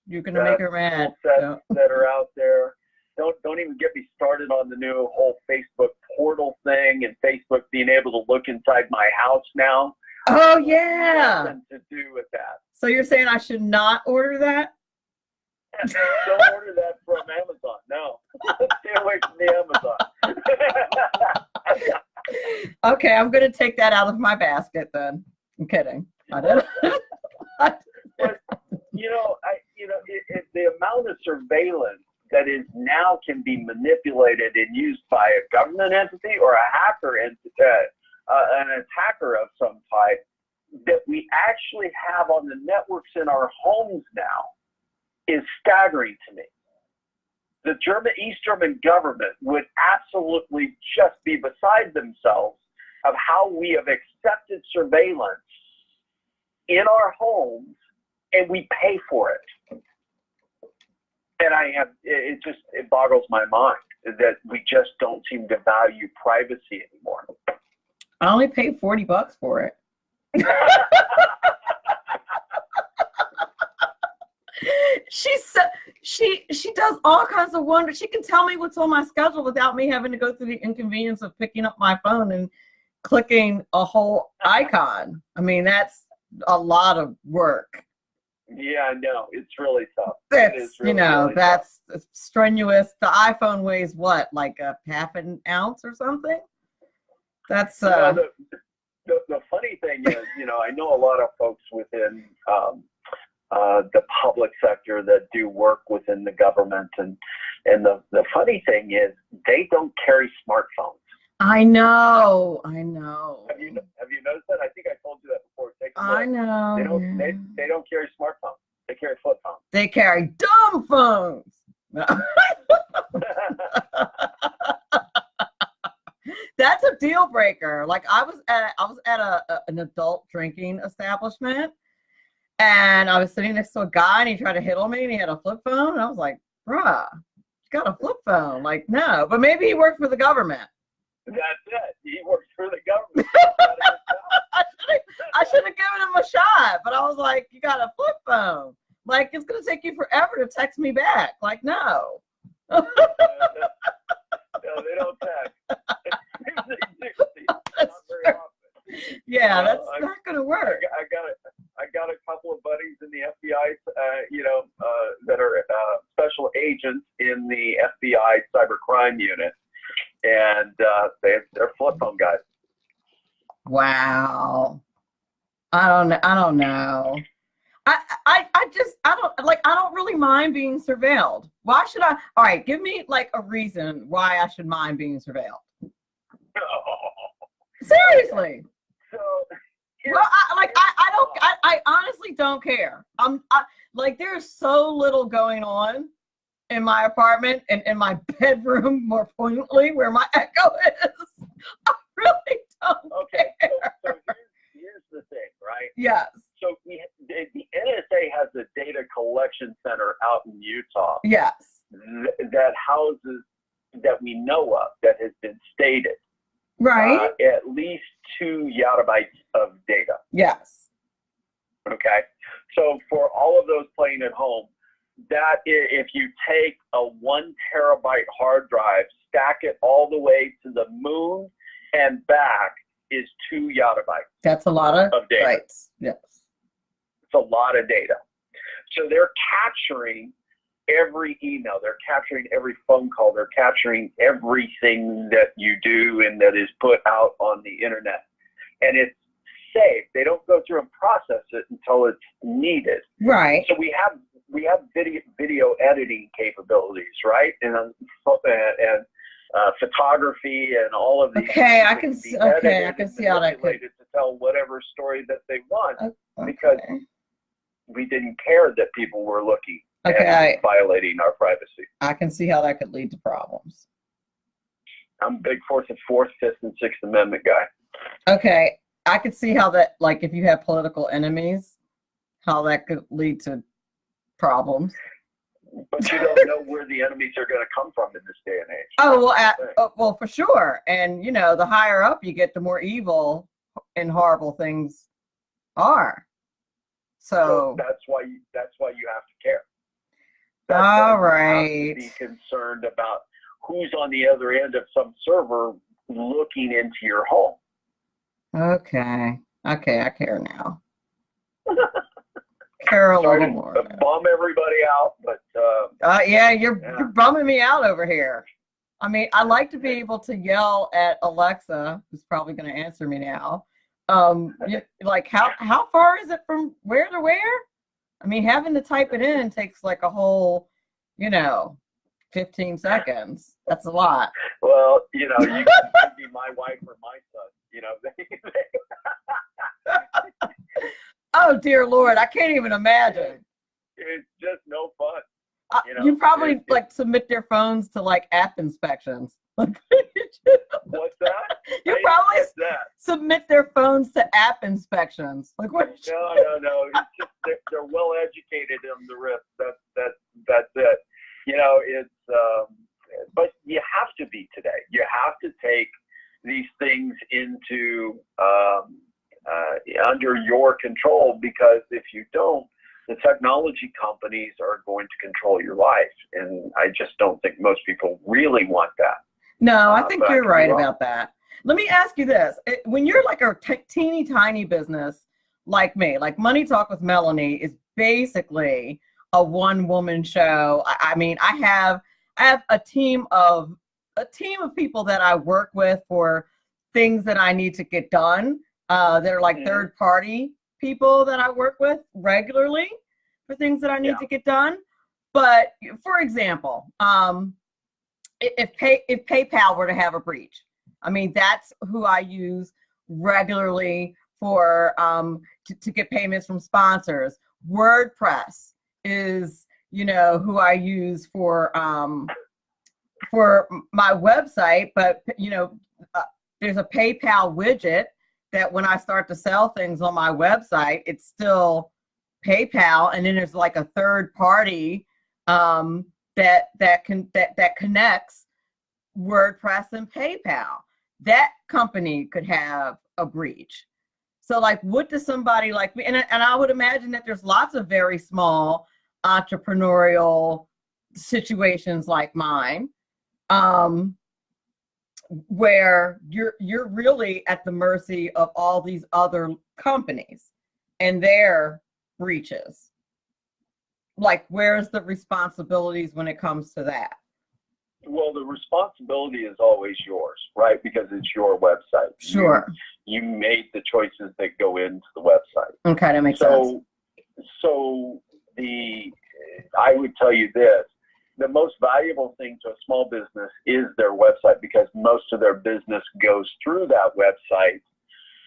You're gonna make her mad. sets that are out there. Don't even get me started on the new whole Facebook portal thing and Facebook being able to look inside my house now. Oh yeah. Nothing to do with that. So you're saying I should not order that? Don't order that from Amazon. No, stay away from the Amazon. Okay, I'm gonna take that out of my basket then. I'm kidding. I did. But the amount of surveillance that is now can be manipulated and used by a government entity or a hacker entity, an attacker of some type, that we actually have on the networks in our homes now is staggering to me. The East German government would absolutely just be beside themselves of how we have accepted surveillance in our homes and we pay for it. And it boggles my mind that we just don't seem to value privacy anymore. I only paid $40 for it. She does all kinds of wonders. She can tell me what's on my schedule without me having to go through the inconvenience of picking up my phone and clicking a whole icon. I mean, that's a lot of work. Yeah, no, it's really tough. That's Really that's strenuous. The iPhone weighs what, like a half an ounce or something? That's the funny thing is, I know a lot of folks within the public sector that do work within the government, and the funny thing is they don't carry smartphones. I know. Have you noticed that? I think I told you that before. I know. They don't carry smartphones. They carry flip phones. They carry dumb phones. That's a deal breaker. Like I was at an adult drinking establishment, and I was sitting next to a guy, and he tried to hit on me, and he had a flip phone, and I was like, "Bruh, you got a flip phone?" Like, no, but maybe he worked for the government. That's it. He works for the government. I should have given him a shot, but I was like, "You got a flip phone? Like, it's gonna take you forever to text me back." Like, no. No, they don't text. Yeah, that's not gonna work. I got a couple of buddies in the FBI, that are special agents in the FBI cybercrime unit, and they're flip phone guys. Wow. I don't know. I don't really mind being surveilled. Why should I? All right, give me like a reason why I should mind being surveilled. Seriously. So, well, I honestly don't care. There's so little going on in my apartment and in my bedroom, more poignantly, where my echo is. I really don't care. So here's the thing, right? Yes. So the NSA has a data collection center out in Utah. Yes. That houses, that we know of, that has been stated. Right. At least 2 yottabytes of data. Yes. Okay. So for all of those playing at home, that if you take a 1 terabyte hard drive, stack it all the way to the moon and back, is 2 yottabytes. That's a lot of data. Bytes. Yes. It's a lot of data. So they're capturing every email, they're capturing every phone call, they're capturing everything that you do and that is put out on the internet. And it's saved. They don't go through and process it until it's needed. Right. So we have video editing capabilities, right? And photography and all of these. Okay, I can see how that could. To tell whatever story that they want, Okay. because we didn't care that people were looking. Okay. And violating our privacy. I can see how that could lead to problems. I'm a big Fourth, Fifth, and Sixth Amendment guy. Okay. I could see how that, like, if you have political enemies, how that could lead to problems. But you don't know where the enemies are going to come from in this day and age. Oh, well, well, for sure. And, you know, the higher up you get, the more evil and horrible things are. So that's why you have to care. All right. You have to be concerned about who's on the other end of some server looking into your home. Okay, I care now. Care a Sorry little more. to bum everybody out, but yeah, you're bumming me out over here. I mean, I like to be able to yell at Alexa, who's probably going to answer me now. Like how far is it from where to where? I mean, having to type it in takes like a whole, 15 seconds. That's a lot. Well, you can be my wife or my son. Oh dear Lord, I can't even imagine. It's just no fun. You probably like submit their phones to like app inspections. What's that? You probably submit their phones to app inspections. Like what? No. It's just they're well educated on the risk. That's it. It's but you have to be today. You have to take these things into under your control, because if you don't, the technology companies are going to control your life, and I just don't think most people really want that. No, I think you're right about that. Let me ask you this. When you're like a teeny tiny business like me, like Money Talk with Melanie is basically a one-woman show. I mean, I have a team of people that I work with for things that I need to get done. They're like third-party people that I work with regularly for things that I need to get done. But for example, if PayPal were to have a breach, I mean, that's who I use regularly for to get payments from sponsors. WordPress is, who I use for my website, but there's a PayPal widget that when I start to sell things on my website, it's still PayPal, and then there's like a third party that connects WordPress and PayPal. That company could have a breach. So like, what does somebody like me, and I would imagine that there's lots of very small entrepreneurial situations like mine, where you're really at the mercy of all these other companies and their breaches. Like, where's the responsibilities when it comes to that? Well, the responsibility is always yours, right? Because it's your website. Sure. You made the choices that go into the website. Okay, that makes sense. So I would tell you this. The most valuable thing to a small business is their website, because most of their business goes through that website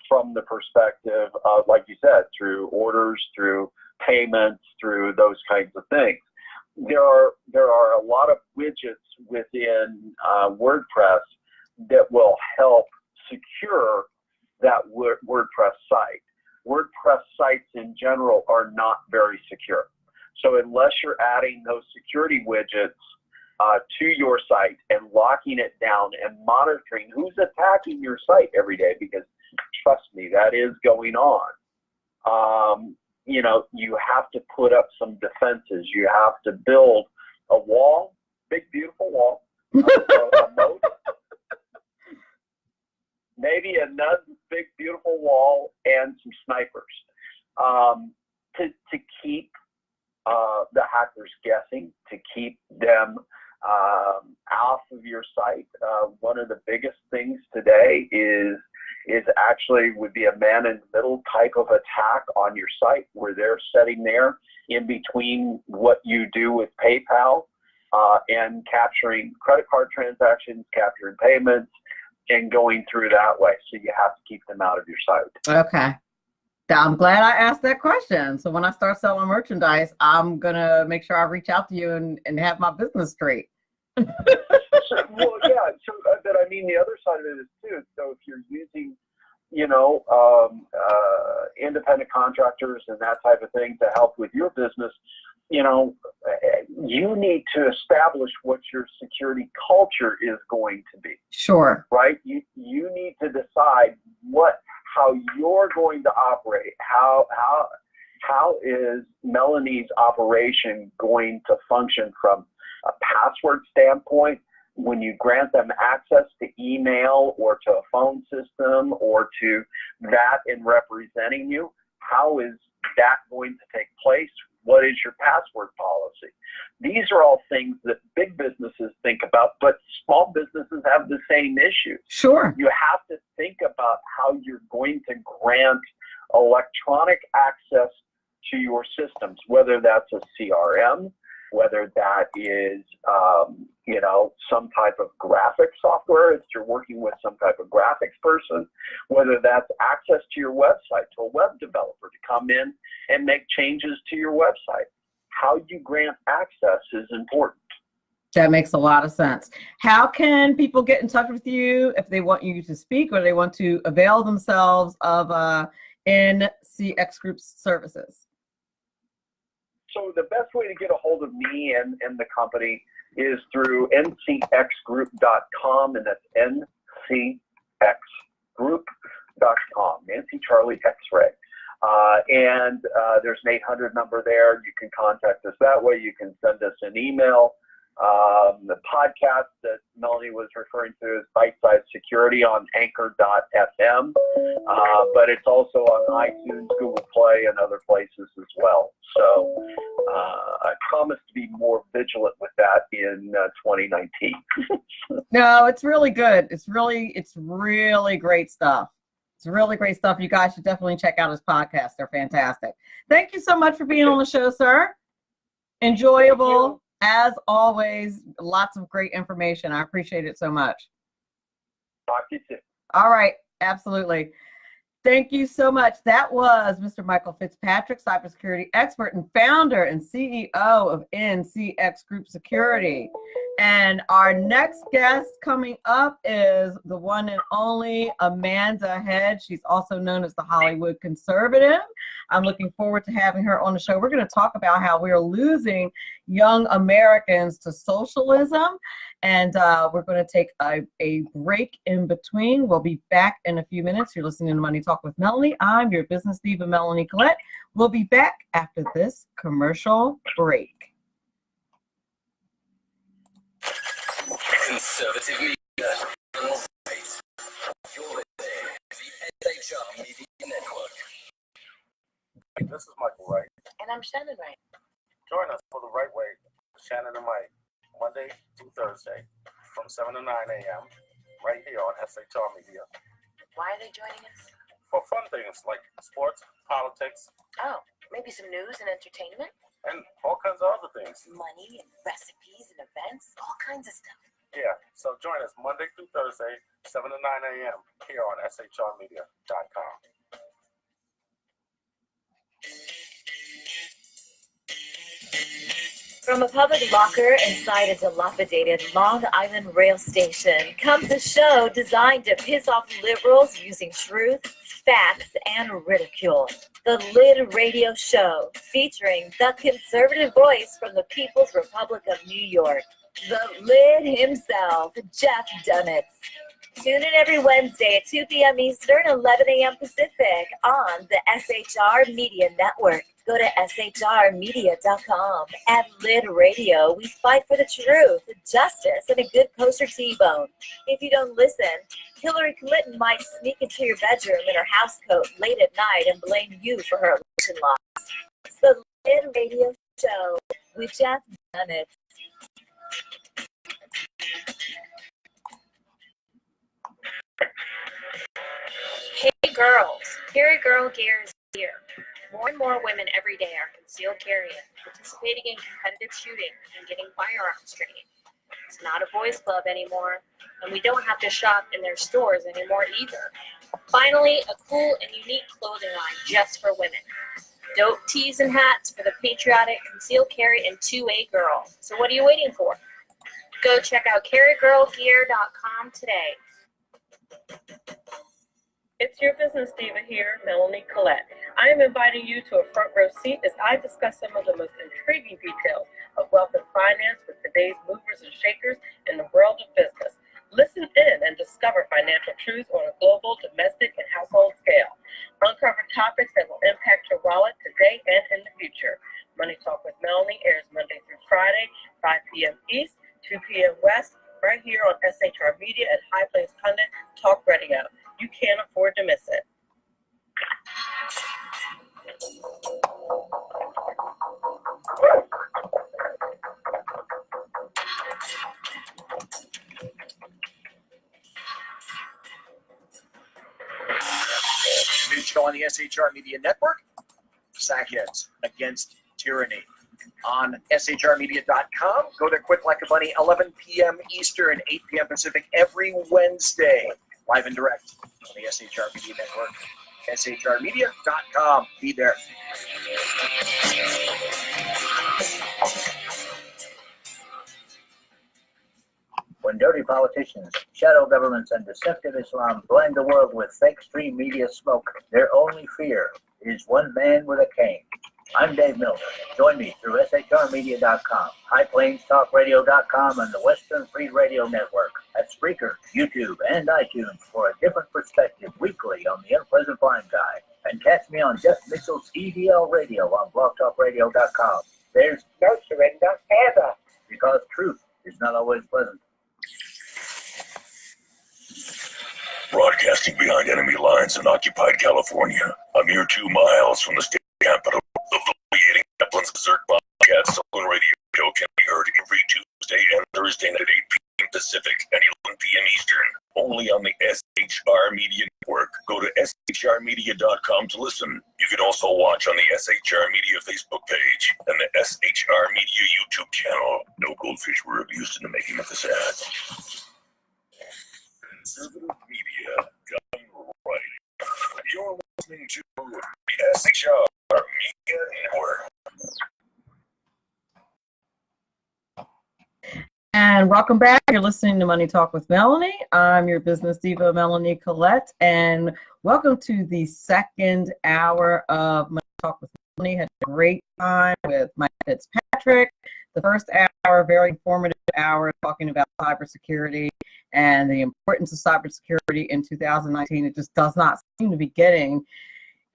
from the perspective of, like you said, through orders, through payments, through those kinds of things. There are a lot of widgets within WordPress that will help secure that WordPress site. WordPress sites in general are not very secure. So unless you're adding those security widgets to your site and locking it down and monitoring who's attacking your site every day, because trust me, that is going on. You have to put up some defenses. You have to build a wall, big, beautiful wall, a moat, maybe another big, beautiful wall, and some snipers to keep the hackers guessing, to keep them off of your site. One of the biggest things today is actually would be a man-in-the-middle type of attack on your site, where they're sitting there in between what you do with PayPal and capturing credit card transactions, capturing payments, and going through that way. So you have to keep them out of your site. Okay. I'm glad I asked that question. So when I start selling merchandise, I'm going to make sure I reach out to you and have my business straight. But I mean, the other side of it is too, so if you're using independent contractors and that type of thing to help with your business, you need to establish what your security culture is going to be. Sure. Right? You need to decide how you're going to operate. How is Melanie's operation going to function from a password standpoint? When you grant them access to email or to a phone system or to that in representing you, how is that going to take place? What is your password policy? These are all things that big businesses think about, but small businesses have the same issues. Sure. You have to think about how you're going to grant electronic access to your systems, whether that's a CRM, whether that is, some type of graphic software, if you're working with some type of graphics person, whether that's access to your website, to a web developer to come in and make changes to your website. How you grant access is important. That makes a lot of sense. How can people get in touch with you if they want you to speak or they want to avail themselves of NCX Group's services? So the best way to get a hold of me and the company is through ncxgroup.com, and that's ncxgroup.com, Nancy Charlie X-Ray. And there's an 800 number there. You can contact us that way. You can send us an email. The podcast that Melanie was referring to is Bite Size Security on anchor.fm, but it's also on iTunes, Google Play, and other places as well. So I promise to be more vigilant with that in 2019. No, it's really good. It's really great stuff. It's really great stuff. You guys should definitely check out his podcast. They're fantastic. Thank you so much for being on the show, sir. Enjoyable. As always, lots of great information. I appreciate it so much. Talk to you soon. All right. Absolutely. Thank you so much. That was Mr. Michael Fitzpatrick, cybersecurity expert and founder and CEO of NCX Group Security. And our next guest coming up is the one and only Amanda Head. She's also known as the Hollywood Conservative. I'm looking forward to having her on the show. We're going to talk about how we are losing young Americans to socialism. And we're going to take a break in between. We'll be back in a few minutes. You're listening to Money Talk with Melanie. I'm your business diva, Melanie Collette. We'll be back after this commercial break. Conservative media. You're listening to the SHR Media Network. This is Michael Wright. And I'm Shannon Wright. Join us for The Right Way, Shannon and Mike, Monday through Thursday from 7 to 9 a.m. right here on SHR Media. Why are they joining us? For fun things like sports, politics, Oh, maybe some news and entertainment? and all kinds of other things. Money and recipes and events? All kinds of stuff. Yeah, so join us Monday through Thursday, 7 to 9 a.m. here on shrmedia.com. From a public locker inside a dilapidated Long Island rail station comes a show designed to piss off liberals using truth, facts, and ridicule. The Lid Radio Show, featuring the conservative voice from the People's Republic of New York, the Lid himself, Jeff Dunitz. Tune in every Wednesday at 2 p.m. Eastern, 11 a.m. Pacific on the SHR Media Network. Go to shrmedia.com. At Lid Radio, we fight for the truth, justice, and a good kosher T-bone. If you don't listen, Hillary Clinton might sneak into your bedroom in her housecoat late at night and blame you for her election loss. It's the Lid Radio Show with Jeff Dunitz. Hey girls, Carry Girl Gear is here. More and more women every day are concealed carrying, participating in competitive shooting, and getting firearms training. It's not a boys' club anymore, and we don't have to shop in their stores anymore either. Finally, a cool and unique clothing line just for women. Dope tees and hats for the patriotic concealed carry and 2A girl. So what are you waiting for? Go check out carrygirlgear.com today. It's your business diva here, Melanie Collette. I am inviting you to a front row seat as I discuss some of the most intriguing details of wealth and finance with today's movers and shakers in the world of business. Listen in and discover financial truths on a global, domestic, and household scale. Uncover topics that will impact your wallet today and in the future. Money Talk with Melanie airs Monday through Friday, 5 p.m. East, 2 p.m. West, right here on SHR Media and High Plains Pundit Talk Radio. You can't afford to miss it. New show on the SHR Media Network, Sackheads Against Tyranny. On shrmedia.com. Go there quick like a bunny, 11 p.m. Eastern, 8 p.m. Pacific every Wednesday. Live and direct on the SHR Media Network. shrmedia.com. Be there. When dirty politicians, shadow governments, and deceptive Islam blind the world with fake stream media smoke, their only fear is one man with a cane. I'm Dave Miller. Join me through shrmedia.com, highplainstalkradio.com, and the Western Free Radio Network at Spreaker, YouTube, and iTunes for a different perspective weekly on the unpleasant blind guy. And catch me on Jeff Mitchell's EDL Radio on blogtalkradio.com. There's no surrender ever, because truth is not always pleasant. Broadcasting behind enemy lines in occupied California, a mere 2 miles from the state capital of the Leading Kaplan's Berserk Bobcat Saloon Radio show can be heard every Tuesday and Thursday night at 8 p.m. Pacific and 11 p.m. Eastern, only on the SHR Media Network. Go to shrmedia.com to listen. You can also watch on the SHR Media Facebook page and the SHR Media YouTube channel. No goldfish were abused in the making of this ad. Conservative media done right. You're listening to the SHR Media Network. And welcome back. You're listening to Money Talk with Melanie. I'm your business diva, Melanie Collette, and welcome to the second hour of Money Talk with Melanie. Had a great time with Mike Fitzpatrick. The first hour, very informative hour, talking about cybersecurity and the importance of cybersecurity in 2019. It just does not seem to be getting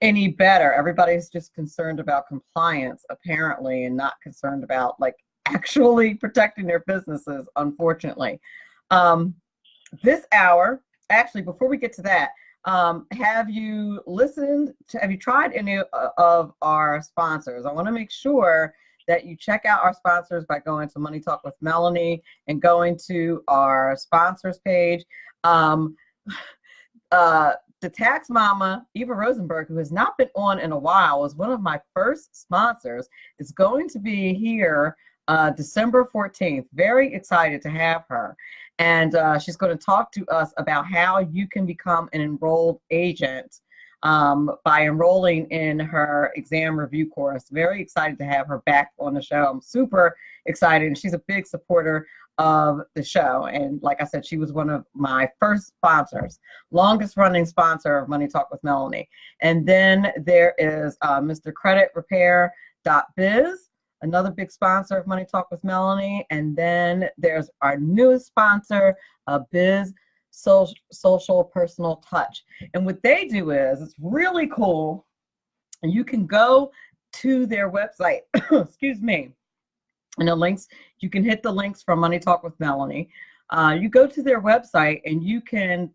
any better. Everybody's just concerned about compliance, apparently, and not concerned about like actually protecting their businesses, unfortunately. This hour, actually, before we get to that, have you tried any of our sponsors? I want to make sure that you check out our sponsors by going to Money Talk with Melanie and going to our sponsors page. The tax mama, Eva Rosenberg, who has not been on in a while, was one of my first sponsors, is going to be here December 14th. Very excited to have her. And she's going to talk to us about how you can become an enrolled agent by enrolling in her exam review course. Very excited to have her back on the show. I'm super excited, and she's a big supporter of the show. And like I said, she was one of my first sponsors, longest running sponsor of Money Talk with Melanie. And then there is Mr. Credit Repair.biz, another big sponsor of Money Talk with Melanie. And then there's our newest sponsor, Biz Social Personal Touch. And what they do is, it's really cool. And you can go to their website, excuse me, and the links, you can hit the links from Money Talk with Melanie. You go to their website and you can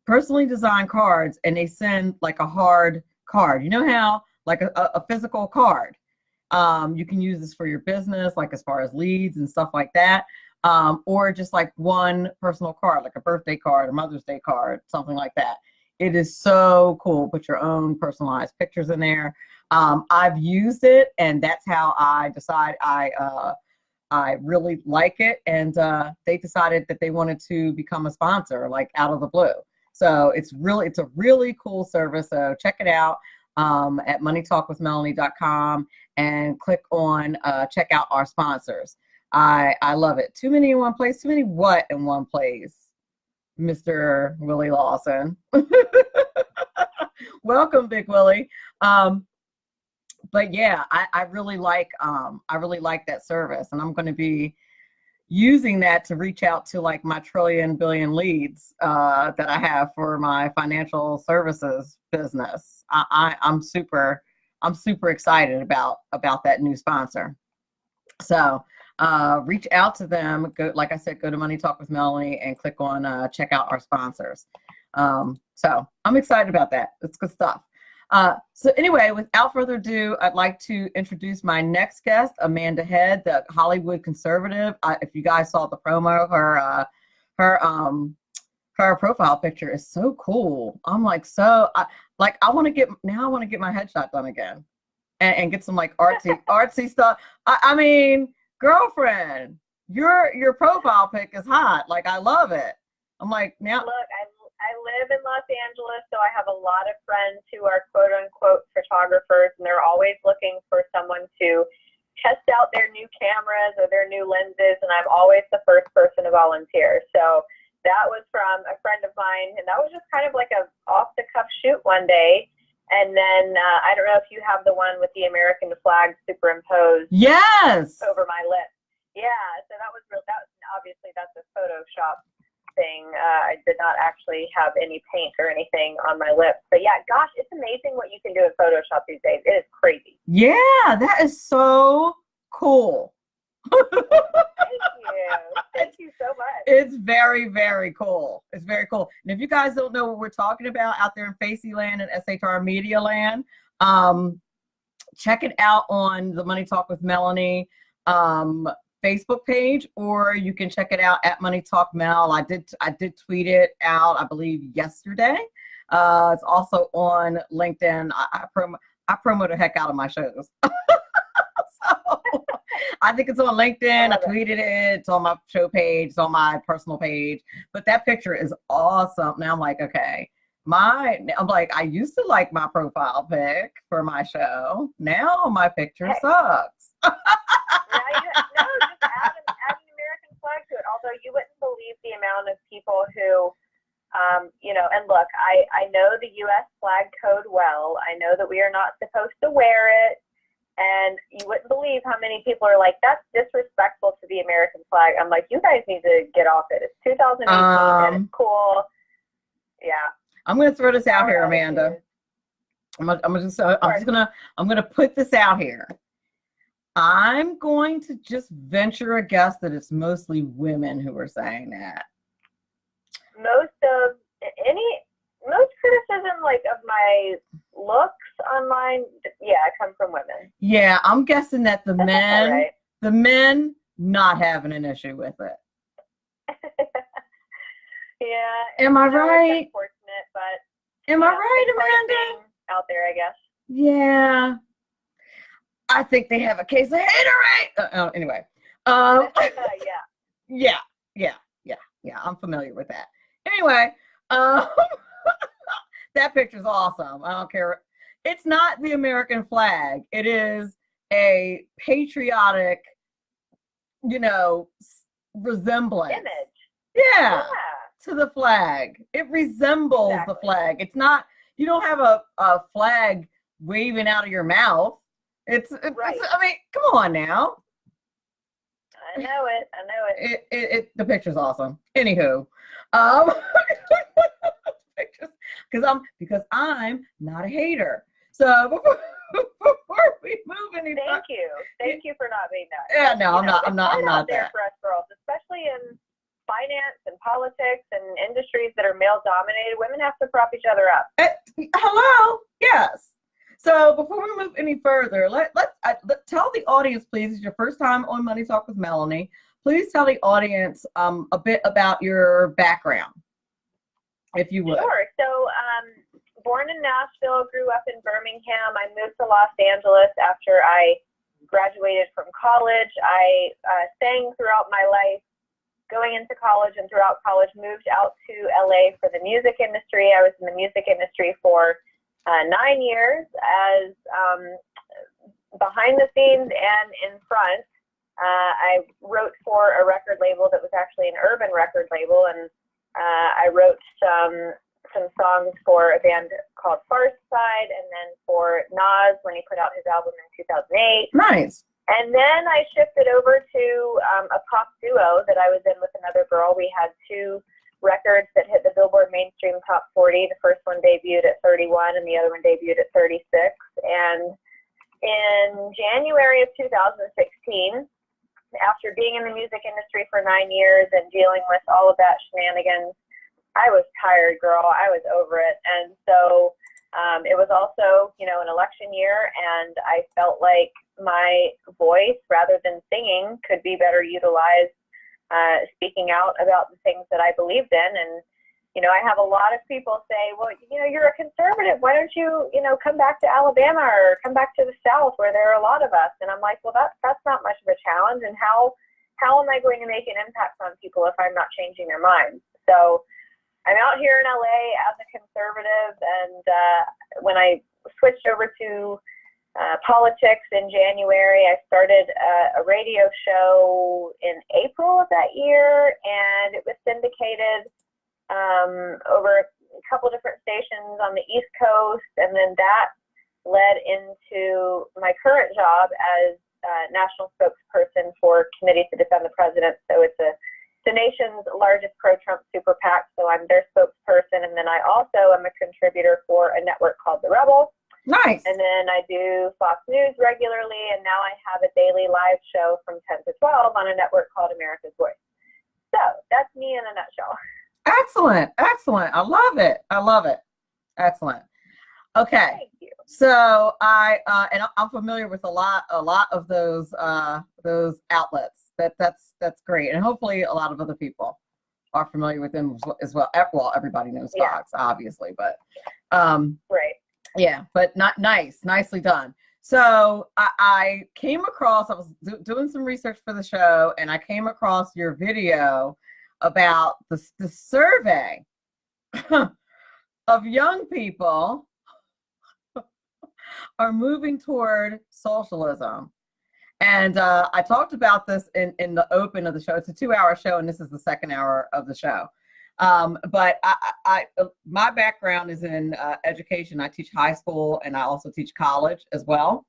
personally design cards, and they send like a hard card. You know how, like a physical card. You can use this for your business, like as far as leads and stuff like that. Or just like one personal card, like a birthday card, a Mother's Day card, something like that. It is so cool. Put your own personalized pictures in there. I've used it, and that's how I decide I really like it. And they decided that they wanted to become a sponsor, like out of the blue. So it's a really cool service. So check it out at moneytalkwithmelanie.com and click on check out our sponsors. I love it. Too many in one place. Too many what in one place? Mr. Willie Lawson. Welcome, Big Willie. But yeah, I really like that service, and I'm going to be using that to reach out to like my trillion billion leads that I have for my financial services business. I'm super excited about that new sponsor. So reach out to them. Go, like I said, go to Money Talk with Melanie and click on check out our sponsors. So I'm excited about that. It's good stuff. So anyway, without further ado, I'd like to introduce my next guest, Amanda Head, the Hollywood conservative. If you guys saw the promo, her profile picture is so cool. I'm like, I want to get my headshot done again and get some like artsy stuff. I mean, girlfriend, your profile pic is hot. Like, I love it. I'm like, now look, I live in Los Angeles, so I have a lot of friends who are quote unquote photographers, and they're always looking for someone to test out their new cameras or their new lenses, and I'm always the first person to volunteer. So that was from a friend of mine, and that was just kind of like a off the cuff shoot one day. And then I don't know if you have the one with the American flag superimposed over my lips. Yeah, so that was real. Obviously that's a Photoshop thing. I did not actually have any paint or anything on my lips. But yeah, gosh, it's amazing what you can do in Photoshop these days. It is crazy. Yeah, that is so cool. Thank you. Thank you so much. It's very, very cool. It's very cool. And if you guys don't know what we're talking about out there in Facey Land and SHR Media Land, check it out on the Money Talk with Melanie Facebook page, or you can check it out at Money Talk Mel. I did tweet it out, I believe, yesterday. It's also on LinkedIn. I promote the heck out of my shows. So I think it's on LinkedIn. I tweeted it. It's on my show page. It's on my personal page. But that picture is awesome. Now I'm like, okay. I used to like my profile pic for my show. Now my picture sucks. No, just add an American flag to it. Although you wouldn't believe the amount of people who, and look, I know the U.S. flag code well. I know that we are not supposed to wear it. And you wouldn't believe how many people are like, that's disrespectful to the American flag. I'm like, you guys need to get off it. It's 2018 and it's cool. Yeah. I'm going to throw this out here, Amanda. I'm gonna put this out here. I'm going to just venture a guess that it's mostly women who are saying that. Most criticism, like, of my looks online, come from women. Yeah, I'm guessing that the men not having an issue with it. Yeah. Am I right? It's unfortunate, but am I right, Amanda? Out there, I guess. Yeah. I think they have a case of haterade. Anyway. Yeah. I'm familiar with that. Anyway, that picture's awesome. I don't care. It's not the American flag. It is a patriotic, resemblance. Image. Yeah. To the flag. It resembles the flag. It's not, you don't have a flag waving out of your mouth. It's right. I mean, come on now. I know it. The picture's awesome. Anywho, because I'm not a hater. So before we move any Thank you for not being that. Yeah, no, I'm not there that. For us girls, especially in finance and politics and industries that are male dominated, women have to prop each other up. Hello. Yes. So before we move any further, let's tell the audience, please, it's your first time on Money Talk with Melanie. Please tell the audience a bit about your background, if you would. Sure. So born in Nashville, grew up in Birmingham. I moved to Los Angeles after I graduated from college. I sang throughout my life. Going into college and throughout college, moved out to LA for the music industry. I was in the music industry for 9 years as behind the scenes and in front. I wrote for a record label that was actually an urban record label, and I wrote some songs for a band called Far Side, and then for Nas when he put out his album in 2008. Nice. And then I shifted over to a pop duo that I was in with another girl. We had two records that hit the Billboard Mainstream Top 40. The first one debuted at 31 and the other one debuted at 36. And in January of 2016, after being in the music industry for 9 years and dealing with all of that shenanigans, I was tired, girl. I was over it. And so it was also, you know, an election year, and I felt like my voice, rather than singing, could be better utilized speaking out about the things that I believed in. And, you know, I have a lot of people say, well, you know, you're a conservative. Why don't you, you know, come back to Alabama or come back to the South where there are a lot of us? And I'm like, well, that's not much of a challenge. And how am I going to make an impact on people if I'm not changing their minds? So I'm out here in LA as a conservative, and when I switched over to politics in January, I started a radio show in April of that year, and it was syndicated over a couple different stations on the East Coast, and then that led into my current job as national spokesperson for Committee to Defend the President. So it's the nation's largest pro-Trump super PAC, so I'm their spokesperson, and then I also am a contributor for a network called The Rebel. Nice. And then I do Fox News regularly, and now I have a daily live show from 10 to 12 on a network called America's Voice. So that's me in a nutshell. Excellent. Excellent. I love it. I love it. Excellent. Okay. Thank you. So and I'm familiar with a lot of those outlets. That's great, and hopefully a lot of other people are familiar with them as well. Well, everybody knows Fox, obviously, but right. Yeah, but not nicely done. So I came across, I was doing some research for the show, and I came across your video about the survey of young people are moving toward socialism. And I talked about this in the open of the show. It's a 2-hour show, and this is the second hour of the show. But my background is in education. I teach high school, and I also teach college as well.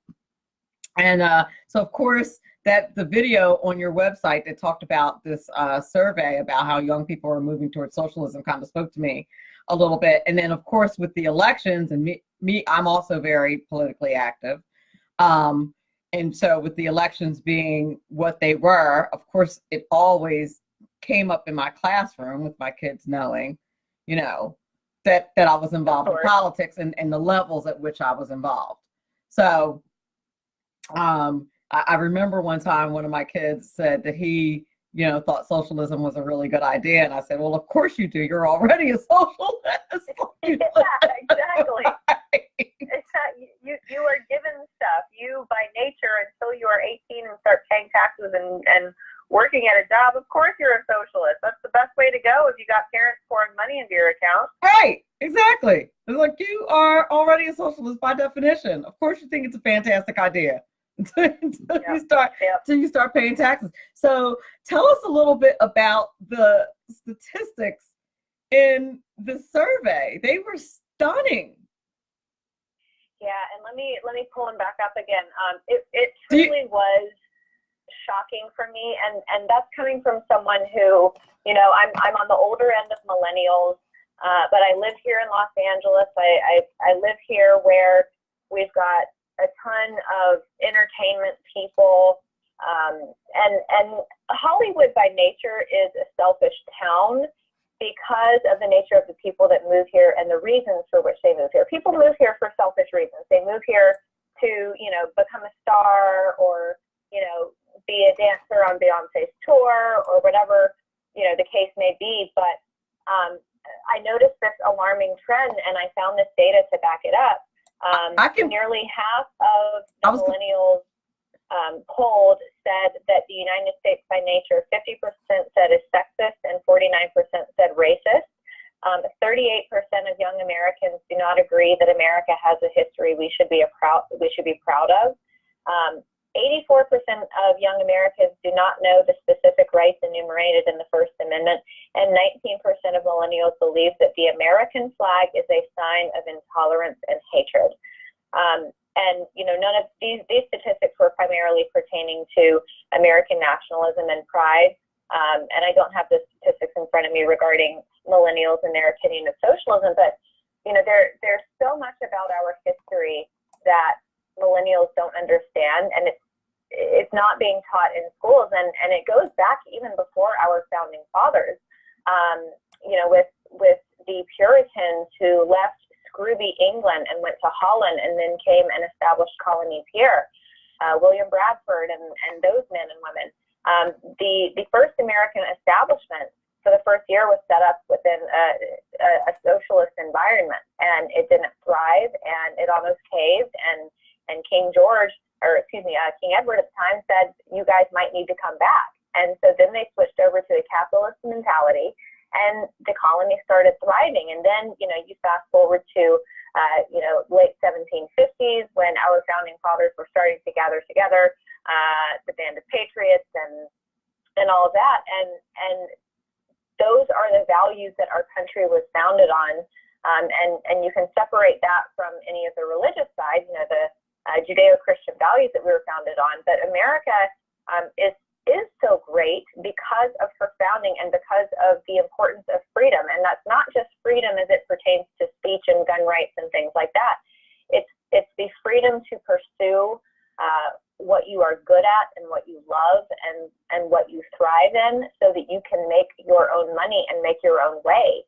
And so, of course, that the video on your website that talked about this survey about how young people are moving towards socialism kind of spoke to me a little bit. And then, of course, with the elections, and me, I'm also very politically active. And so with the elections being what they were, of course, it always came up in my classroom with my kids knowing, you know, that I was involved in politics and the levels at which I was involved. So I remember one time one of my kids said that he, you know, thought socialism was a really good idea. And I said, well, of course you do. You're already a socialist. Yeah, exactly. You are given stuff. You, by nature, until you are 18 and start paying taxes and working at a job, of course you're a socialist. That's the best way to go if you got parents pouring money into your account. Right, exactly. It's like you are already a socialist by definition. Of course you think it's a fantastic idea until you start paying taxes. So tell us a little bit about the statistics in the survey. They were stunning. Yeah, and let me pull them back up again. It truly was shocking for me, and that's coming from someone who, you know, I'm on the older end of millennials, but I live here in Los Angeles. I live here where we've got a ton of entertainment people, and Hollywood by nature is a selfish town because of the nature of the people that move here and the reasons for which they move here. People move here for selfish reasons. They move here to, you know, become a star or, you know, be a dancer on Beyonce's tour or whatever, you know, the case may be. But I noticed this alarming trend, and I found this data to back it up. Nearly half of the millennials polled said that the United States by nature, 50% said is sexist and 49% said racist. 38% of young Americans do not agree that America has a history we should be proud of. 85% of young Americans do not know the specific rights enumerated in the First Amendment, and 19% of millennials believe that the American flag is a sign of intolerance and hatred. And none of these statistics were primarily pertaining to American nationalism and pride. And I don't have the statistics in front of me regarding millennials and their opinion of socialism, but there's so much about our history that millennials don't understand, and it's not being taught in schools, and it goes back even before our founding fathers. With the Puritans who left Scrooby, England, and went to Holland, and then came and established Colony Pierre, William Bradford, and those men and women. The first American establishment for the first year was set up within a socialist environment, and it didn't thrive, and it almost caved, and King Edward at the time said, you guys might need to come back. And so then they switched over to a capitalist mentality, and the colony started thriving. And then, you fast forward to, late 1750s, when our founding fathers were starting to gather together, the Band of Patriots and all of that. And those are the values that our country was founded on. And you can separate that from any of the religious side, the Judeo-Christian values that we were founded on. But America is so great because of her founding and because of the importance of freedom. And that's not just freedom as it pertains to speech and gun rights and things like that. It's the freedom to pursue what you are good at and what you love and what you thrive in, so that you can make your own money and make your own way.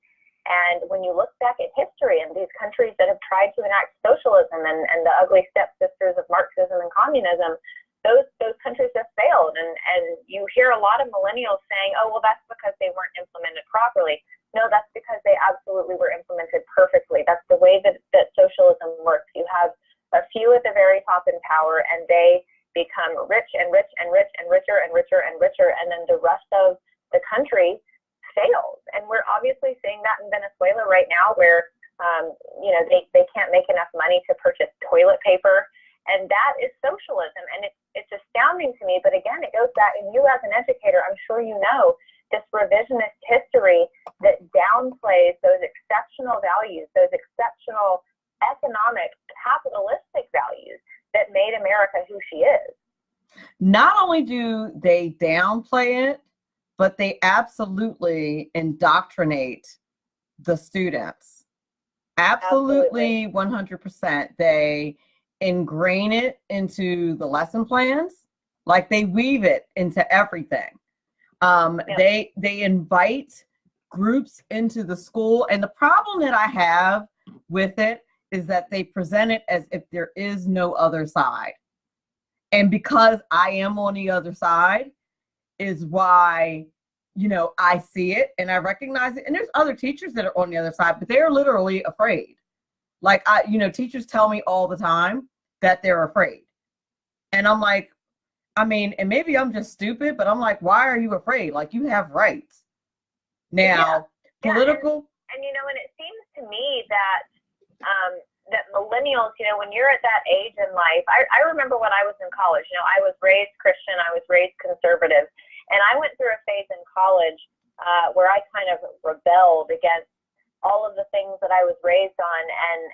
And when you look back at history and these countries that have tried to enact socialism and the ugly stepsisters of Marxism and communism, those countries have failed. And you hear a lot of millennials saying, oh, well, that's because they weren't implemented properly. No, that's because they absolutely were implemented perfectly. That's the way that socialism works. You have a few at the very top in power, and they become rich and rich and rich and richer and richer and richer, and then the rest of the country fails. And we're obviously seeing that in Venezuela right now, where they can't make enough money to purchase toilet paper, and that is socialism. And it's astounding to me. But again, it goes back, and you as an educator, I'm sure you know this revisionist history that downplays those exceptional values, those exceptional economic capitalistic values that made America who she is. Not only do they downplay it, but they absolutely indoctrinate the students. Absolutely. 100%. They ingrain it into the lesson plans, like they weave it into everything. They invite groups into the school, and the problem that I have with it is that they present it as if there is no other side. And because I am on the other side is why, I see it and I recognize it. And there's other teachers that are on the other side, but they're literally afraid. Like, teachers tell me all the time that they're afraid. And I'm like, and maybe I'm just stupid, but I'm like, why are you afraid? Like, you have rights. Now, political. And it seems to me that that millennials, when you're at that age in life, I remember when I was in college, I was raised Christian, I was raised conservative, and I went through a phase in college where I kind of rebelled against all of the things that I was raised on,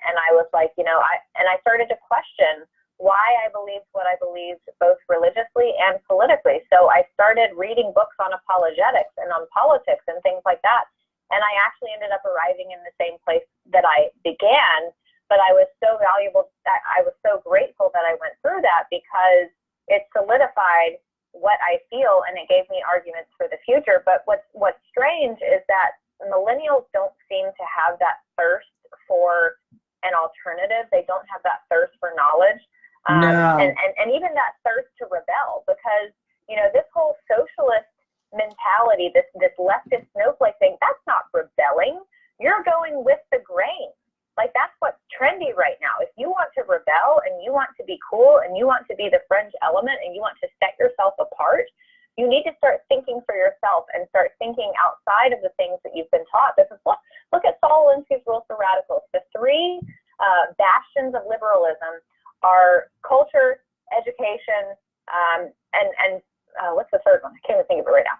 and I was like, I started to question why I believed what I believed, both religiously and politically. So I started reading books on apologetics and on politics and things like that, and I actually ended up arriving in the same place that I began. But I was so valuable, I was so grateful that I went through that, because it solidified what I feel and it gave me arguments for the future. But what's strange is that millennials don't seem to have that thirst for an alternative. They don't have that thirst for knowledge. No. And even that thirst to rebel, because, this whole socialist mentality, this leftist snowflake thing, that's not rebelling. You're going with the grain. Like, that's what's trendy right now. If you want to rebel and you want to be cool and you want to be the fringe element and you want to set yourself apart, you need to start thinking for yourself and start thinking outside of the things that you've been taught. Because look at Saul Alinsky's Rules for Radicals. The three bastions of liberalism are culture, education, And what's the third one? I can't even think of it right now.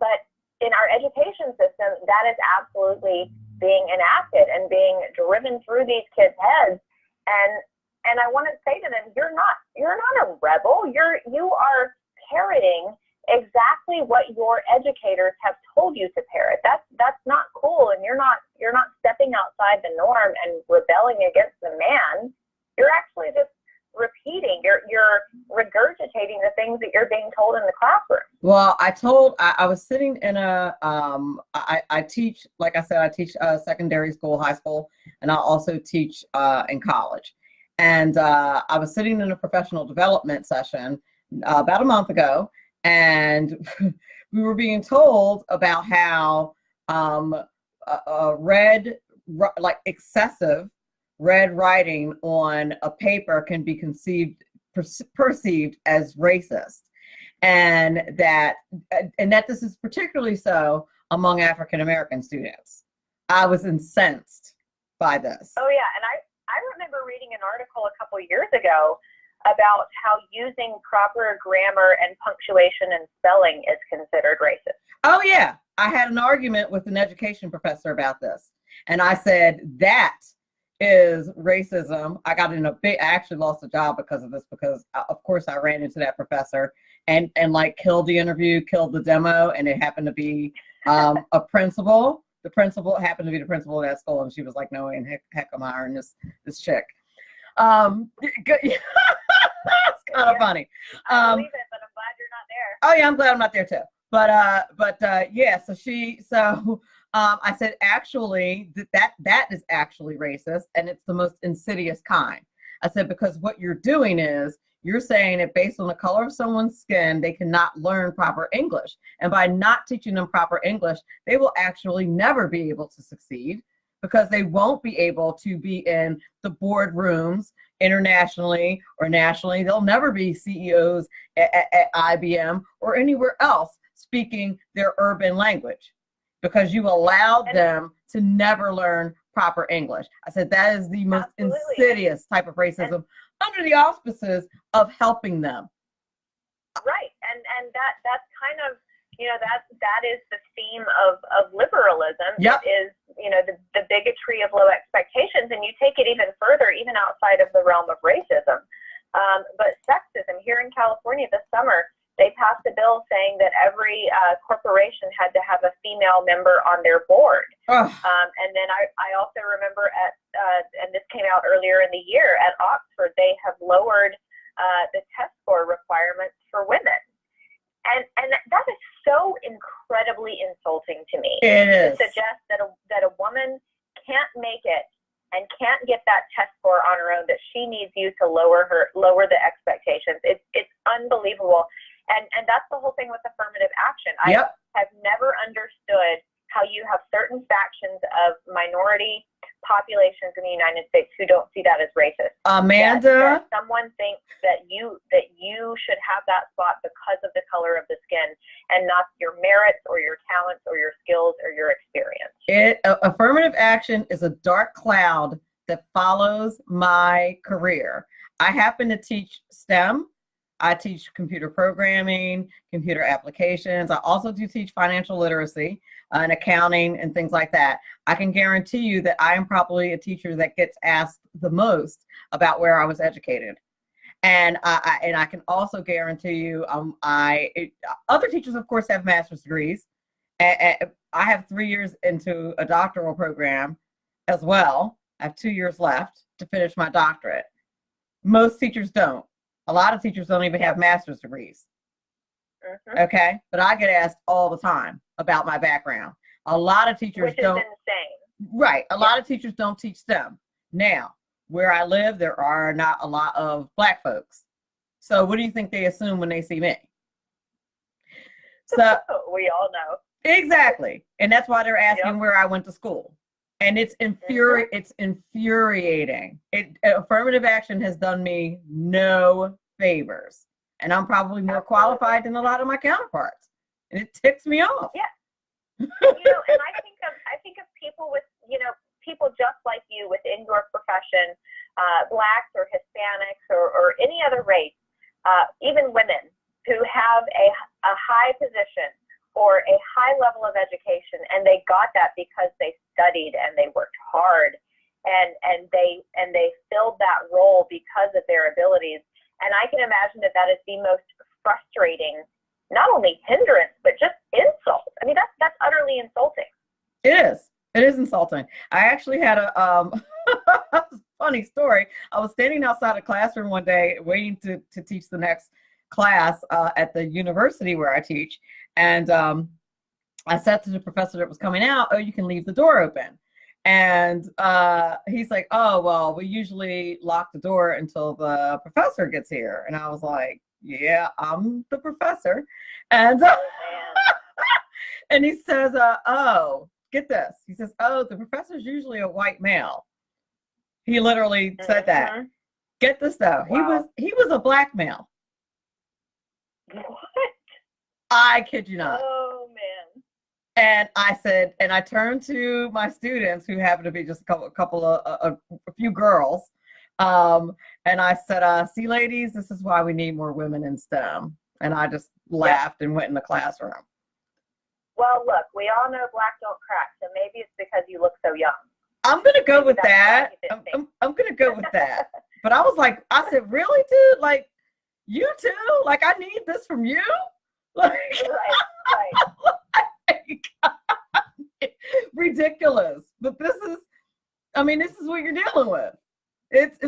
But in our education system, that is absolutely being enacted and being driven through these kids' heads. And I want to say to them, you're not a rebel. You are parroting exactly what your educators have told you to parrot. That's not cool, and you're not stepping outside the norm and rebelling against the man. You're actually just repeating. You're regurgitating the things that you're being told in the classroom. Well, I was sitting in I teach, like I said, I teach secondary school, high school, and I also teach in college. And I was sitting in a professional development session about a month ago, and we were being told about how excessive red writing on a paper can be perceived as racist, and that this is particularly so among African American students. I was incensed by this. Oh yeah, and I remember reading an article a couple years ago about how using proper grammar and punctuation and spelling is considered racist. Oh yeah, I had an argument with an education professor about this, and I said that is racism. I actually lost a job because of this, because of course I ran into that professor and like killed the interview, killed the demo, and it happened to be a principal. The principal happened to be the principal of that school, and she was like, "No way in heck am I hiring this chick." It's kind of funny. I believe it, but I'm glad you're not there. Oh yeah, I'm glad I'm not there too. But yeah, so I said, actually, that is actually racist, and it's the most insidious kind. I said, because what you're doing is you're saying that based on the color of someone's skin, they cannot learn proper English. And by not teaching them proper English, they will actually never be able to succeed, because they won't be able to be in the boardrooms internationally or nationally. They'll never be CEOs at IBM or anywhere else speaking their urban language, because you allowed them to never learn proper English. I said that is the most insidious type of racism under the auspices of helping them. Right, and that's kind of, that is the theme of liberalism. Yep. Is, the bigotry of low expectations, and you take it even further, even outside of the realm of racism. But sexism. Here in California this summer, they passed a bill saying that every corporation had to have a female member on their board. And then I also remember and this came out earlier in the year, at Oxford, they have lowered the test score requirements for women. And that is so incredibly insulting to me. It is. To suggest that a woman can't make it and can't get that test score on her own, that she needs you to lower the expectations. It's unbelievable. And that's the whole thing with affirmative action. Yep. I have never understood how you have certain factions of minority populations in the United States who don't see that as racist. Amanda, that someone thinks that you should have that spot because of the color of the skin, and not your merits or your talents or your skills or your experience. Affirmative action is a dark cloud that follows my career. I happen to teach STEM. I teach computer programming, computer applications. I also do teach financial literacy and accounting and things like that. I can guarantee you that I am probably a teacher that gets asked the most about where I was educated. And I can also guarantee you, other teachers, of course, have master's degrees. I have 3 years into a doctoral program as well. I have 2 years left to finish my doctorate. Most teachers don't. A lot of teachers don't even have master's degrees. Mm-hmm. Okay, but I get asked all the time about my background. A lot of teachers don't. Which is insane. Right. A lot of teachers don't teach STEM. Now, where I live, there are not a lot of Black folks. So what do you think they assume when they see me? So we all know. Exactly. And that's why they're asking where I went to school. And it's infuriating. Affirmative action has done me no favors. And I'm probably more qualified than a lot of my counterparts. And it ticks me off. Yeah. And I think of people with, people just like you within your profession, Blacks or Hispanics or any other race, even women who have a high position or a high level of education, and they got that because they studied and they worked hard, and they filled that role because of their abilities. And I can imagine that that is the most frustrating, not only hindrance, but just insult. I mean, that's utterly insulting. It is. It is insulting. I actually had a funny story. I was standing outside a classroom one day waiting to teach the next class at the university where I teach. And I said to the professor that was coming out, "Oh, you can leave the door open." And he's like, "Oh, well, we usually lock the door until the professor gets here." And I was like, "Yeah, I'm the professor." And and he says, "Oh, get this." He says, "Oh, the professor's usually a white male." He literally said that. Get this though. Wow. He was a black male. What? I kid you not. Oh man. And I said, and I turned to my students who happened to be just a few girls. And I said, "See, ladies, this is why we need more women in STEM." And I just laughed and went in the classroom. Well, look, we all know black don't crack, so maybe it's because you look so young. I'm going to go with that. I'm going to go with that. But I was like, I said, "Really, dude? Like, you too? Like, I need this from you?" Like, right. Ridiculous. But this is what you're dealing with. It's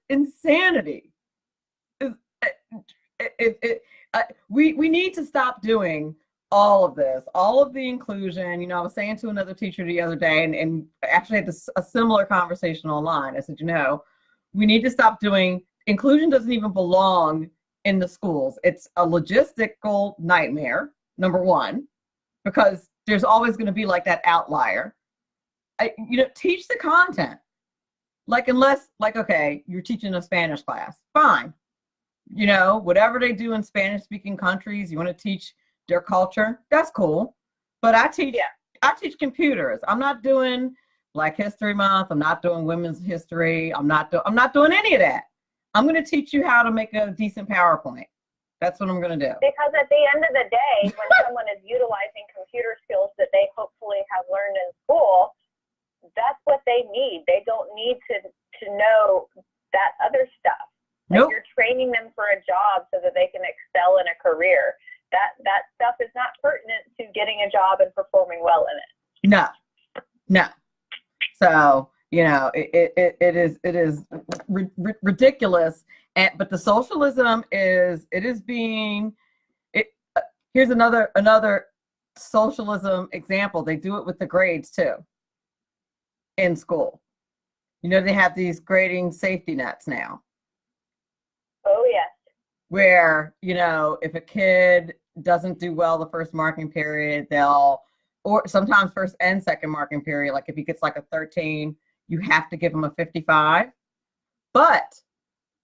insanity. We need to stop doing all of this, all of the inclusion. You know, I was saying to another teacher the other day, and actually had a similar conversation online. I said, we need to stop doing inclusion. Doesn't even belong in the schools. It's a logistical nightmare, number one, because there's always going to be like that outlier. Teach the content. Okay, you're teaching a Spanish class, fine. Whatever they do in Spanish speaking countries, you want to teach their culture, that's cool. But I teach computers. I'm not doing Black History Month. I'm not doing Women's History. I'm not doing any of that. I'm going to teach you how to make a decent PowerPoint. That's what I'm going to do. Because at the end of the day, when someone is utilizing computer skills that they hopefully have learned in school, that's what they need. They don't need to know that other stuff. Nope. You're training them for a job so that they can excel in a career. That stuff is not pertinent to getting a job and performing well in it. No. So, it is ridiculous. But the socialism is being. Here's another socialism example. They do it with the grades too. In school, they have these grading safety nets now. Oh yes. Where if a kid doesn't do well the first marking period, or sometimes first and second marking period, like if he gets like a 13, you have to give him a 55. But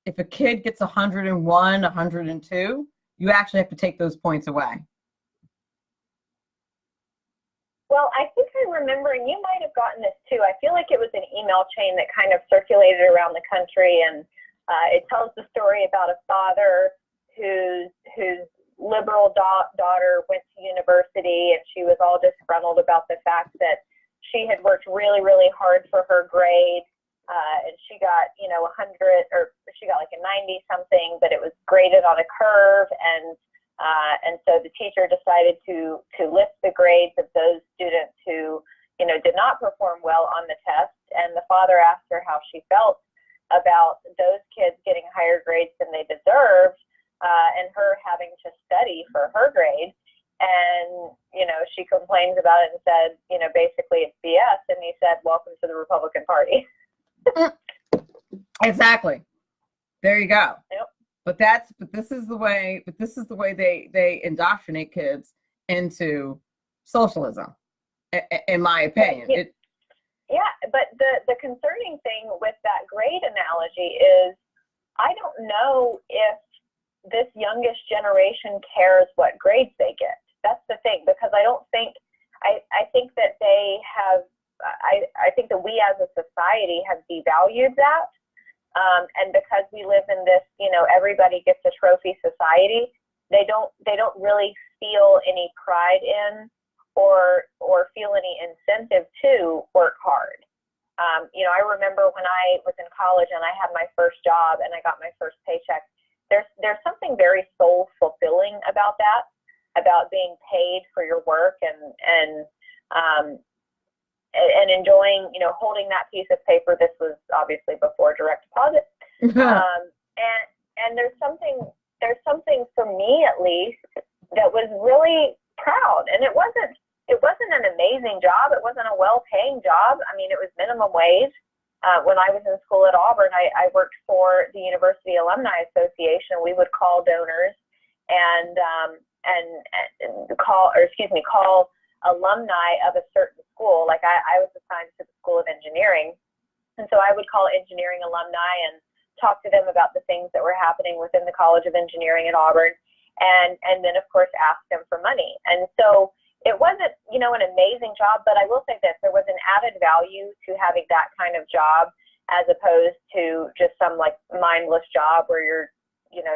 if a kid gets 101, 102, you actually have to take those points away. Well, I think I remember, and you might have gotten this too. I feel like it was an email chain that kind of circulated around the country, and it tells the story about a father whose liberal daughter went to university, and she was all disgruntled about the fact that she had worked really, really hard for her grade, and she got 100, or she got like a 90 something, but it was graded on a curve, and so the teacher decided to lift the grades of those students who did not perform well on the test, and the father asked her how she felt about those kids getting higher grades than they deserved, and her having to study for her grade. And she complains about it and said, basically it's BS. And he said, "Welcome to the Republican Party." Exactly. There you go. Yep. But this is the way they indoctrinate kids into socialism, in my opinion. Yeah, but the concerning thing with that grade analogy is I don't know if this youngest generation cares what grades they get. That's the thing, because I think that they have, I think that we as a society have devalued that. And because we live in this, everybody gets a trophy society, they don't really feel any pride in or feel any incentive to work hard. I remember when I was in college and I had my first job and I got my first paycheck, there's something very soul fulfilling about that, about being paid for your work and enjoying, holding that piece of paper. This was obviously before direct deposit. And there's something for me, at least, that was really proud. And it wasn't an amazing job. It wasn't a well-paying job. I mean, it was minimum wage. When I was in school at Auburn, I worked for the University Alumni Association. We would call donors and call alumni of a certain school. Like I was assigned to the School of Engineering, and so I would call engineering alumni and talk to them about the things that were happening within the College of Engineering at Auburn, and then of course ask them for money. And so it wasn't, an amazing job, but I will say this, there was an added value to having that kind of job as opposed to just some like mindless job where you're,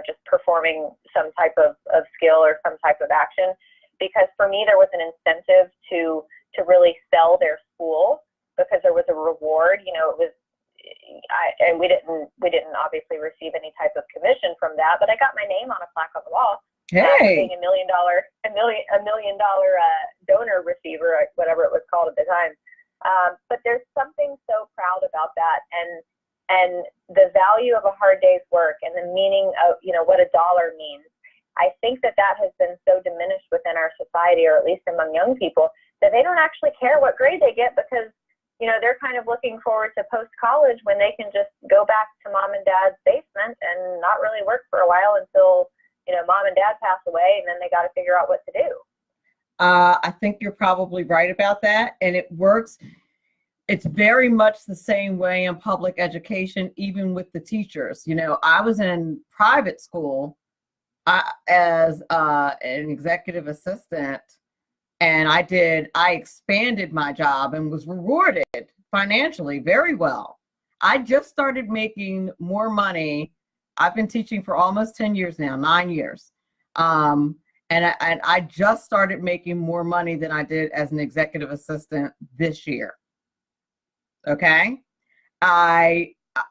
just performing some type of skill or some type of action. Because for me, there was an incentive to really sell their school because there was a reward. It was, and we didn't obviously receive any type of commission from that, but I got my name on a plaque on the wall. Hey, being a million dollar donor receiver, whatever it was called at the time. But there's something so proud about that, and the value of a hard day's work, and the meaning of what a dollar means. I think that has been so diminished within our society, or at least among young people, that they don't actually care what grade they get because they're kind of looking forward to post-college when they can just go back to mom and dad's basement and not really work for a while until mom and dad pass away, and then they got to figure out what to do. I think you're probably right about that, and it works. It's very much the same way in public education, even with the teachers. I was in private school as an executive assistant, and I expanded my job and was rewarded financially very well. I just started making more money. I've been teaching for almost 10 years now, 9 years. And I just started making more money than I did as an executive assistant this year. Okay.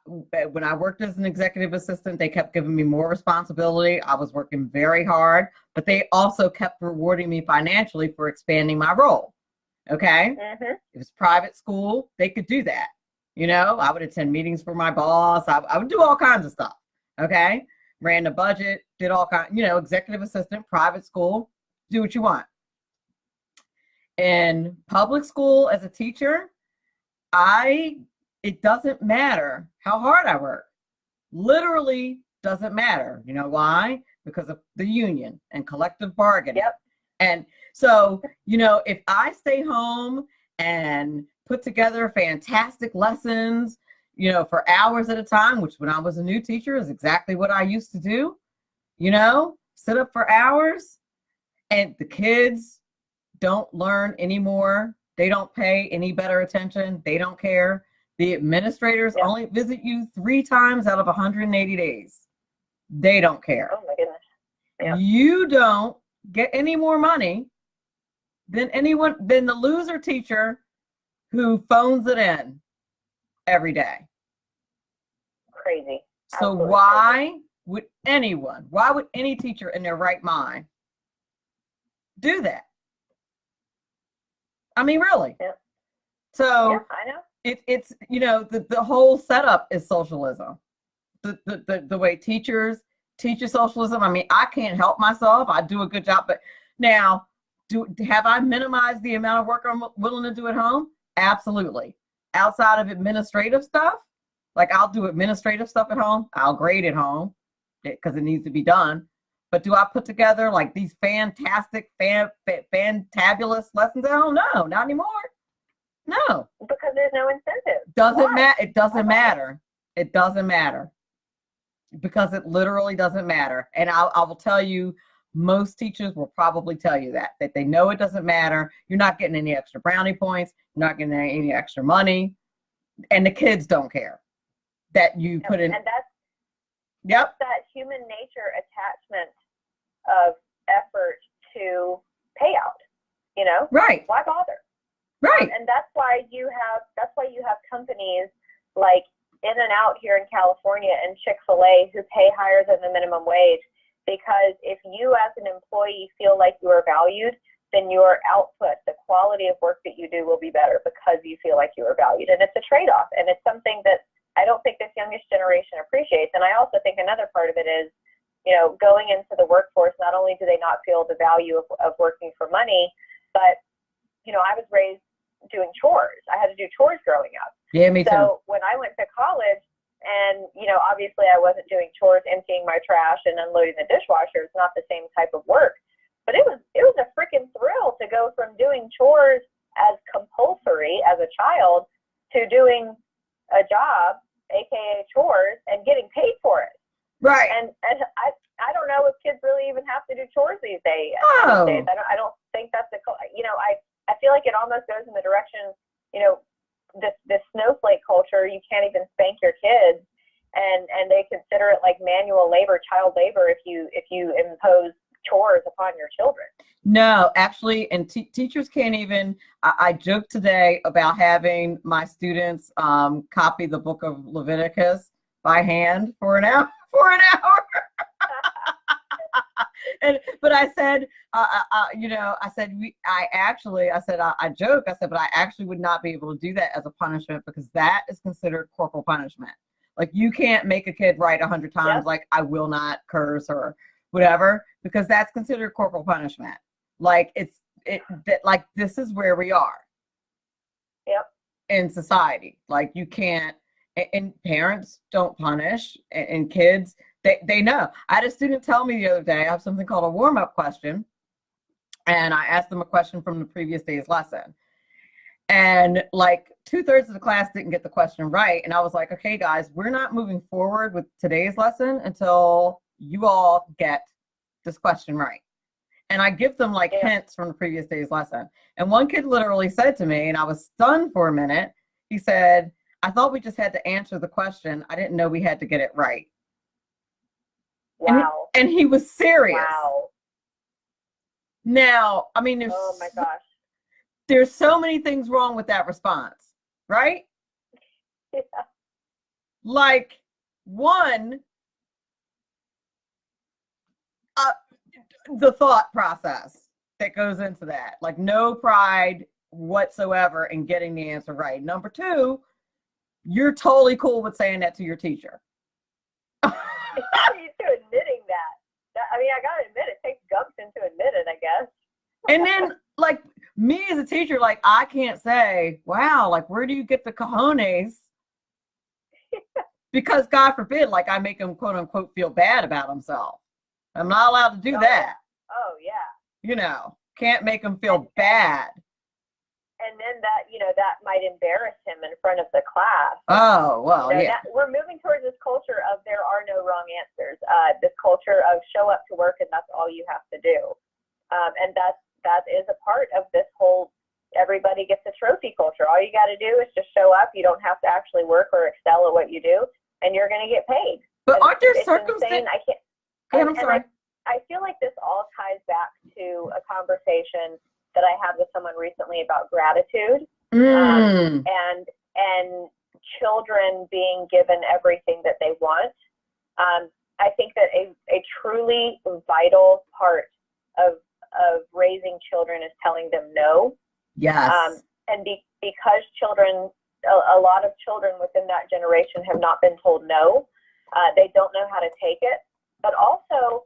When I worked as an executive assistant, they kept giving me more responsibility. I was working very hard, but they also kept rewarding me financially for expanding my role. Okay. Mm-hmm. It was private school. They could do that. I would attend meetings for my boss. I would do all kinds of stuff. Okay. Ran the budget, did all kinds, executive assistant, private school, do what you want. In public school as a teacher, it doesn't matter how hard I work. Literally doesn't matter. You know why? Because of the union and collective bargaining. Yep. And so, if I stay home and put together fantastic lessons, for hours at a time, which when I was a new teacher is exactly what I used to do, sit up for hours, and the kids don't learn anymore. They don't pay any better attention. They don't care. The administrators only visit you 3 times out of 180 days. They don't care. Oh my goodness. Yeah. You don't get any more money than the loser teacher who phones it in every day. Crazy. So Absolutely why would any teacher in their right mind do that? I mean, really? Yeah. So yeah, I know. It's the whole setup is socialism. The way teachers teach socialism. I mean, I can't help myself. I do a good job, but now have I minimized the amount of work I'm willing to do at home? Absolutely. Outside of administrative stuff, like I'll do administrative stuff at home. I'll grade at home because it needs to be done. But do I put together like these fantastic, fantabulous lessons at home? No, not anymore. No. Because there's no incentive. Doesn't matter. It doesn't matter. It doesn't matter. Because it literally doesn't matter. And I will tell you, most teachers will probably tell you that they know it doesn't matter. You're not getting any extra brownie points. You're not getting any extra money. And the kids don't care. that you put in. And that's Yep. that human nature attachment of effort to payout. You know, Right. Why bother? Right. And that's why you have companies like In-N-Out here in California and Chick-fil-A who pay higher than the minimum wage, because if you as an employee feel like you are valued, then your output, the quality of work that you do, will be better because you feel like you are valued. And it's a trade-off, and it's something that I don't think this youngest generation appreciates. And I also think another part of it is, you know, going into the workforce, not only do they not feel the value of working for money, but, you know, I was raised doing chores. I had to do chores growing up. Yeah, me too. So when I went to college, and, you know, obviously I wasn't doing chores, emptying my trash and unloading the dishwasher. It's not the same type of work. But it was a freaking thrill to go from doing chores as compulsory as a child to doing a job, aka chores, and getting paid for it. Right. And I don't know if kids really even have to do chores these days. Oh. I don't think that's you know, I feel like it almost goes in the direction, you know, this snowflake culture. You can't even spank your kids, and they consider it like manual labor, child labor, if you impose chores upon your children. No, actually, and teachers can't even. I joked today about having my students copy the book of Leviticus by hand for an hour. But I said, you know, I said, I joke. I said, but I actually would not be able to do that as a punishment, because that is considered corporal punishment. Like, you can't make a kid write 100 times, Yep. like, I will not curse or whatever, because that's considered corporal punishment. Like, like, this is where we are. Yep. In society. Like, you can't, and parents don't punish, and kids, they know. I had a student tell me the other day, I have something called a warm-up question, and I asked them a question from the previous day's lesson. And like 2/3 of the class didn't get the question right. And I was like, okay, guys, we're not moving forward with today's lesson until you all get this question right. And I give them like hints from the previous day's lesson. And one kid literally said to me, and I was stunned for a minute, he said, I thought we just had to answer the question. I didn't know we had to get it right. Wow. And he was serious. Wow. Now, I mean, Oh my gosh. there's so many things wrong with that response, right? Yeah. Like, one, the thought process that goes into that, like, no pride whatsoever in getting the answer right. Number two, you're totally cool with saying that to your teacher. You to admitting that. I mean, I gotta admit, it takes gumption to admit it, I guess. And then, like, me as a teacher, like, I can't say, wow, like, where do you get the cojones? Because God forbid, like, I make him, quote unquote, feel bad about himself. I'm not allowed to do that. Oh yeah. You know, can't make him feel bad. And then that, you know, that might embarrass him in front of the class. Oh, well, You know, yeah. we're moving towards this culture of there are no wrong answers. This culture of show up to work and that's all you have to do. And that is a part of this whole everybody gets a trophy culture. All you got to do is just show up. You don't have to actually work or excel at what you do, and you're going to get paid. But aren't there It's circumstances? insane. I can't. I'm sorry. I feel like this all ties back to a conversation that I had with someone recently about gratitude, and children being given everything that they want. I think that a truly vital part of raising children is telling them no. Yes. And because children, a lot of children within that generation have not been told no, they don't know how to take it. But also,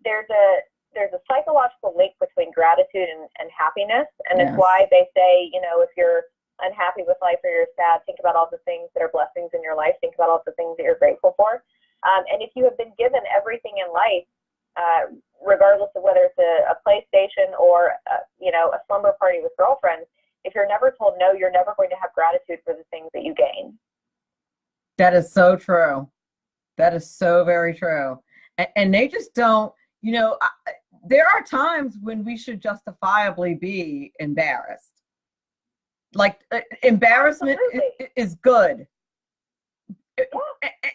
there's a psychological link between gratitude and happiness, and it's why they say, you know, if you're unhappy with life or you're sad, think about all the things that are blessings in your life. Think about all the things that you're grateful for. And if you have been given everything in life, regardless of whether it's a PlayStation or you know, a slumber party with girlfriends, if you're never told no, you're never going to have gratitude for the things that you gain. That is so true. That is so very true. And they just don't, you know, there are times when we should justifiably be embarrassed. Like, embarrassment is good.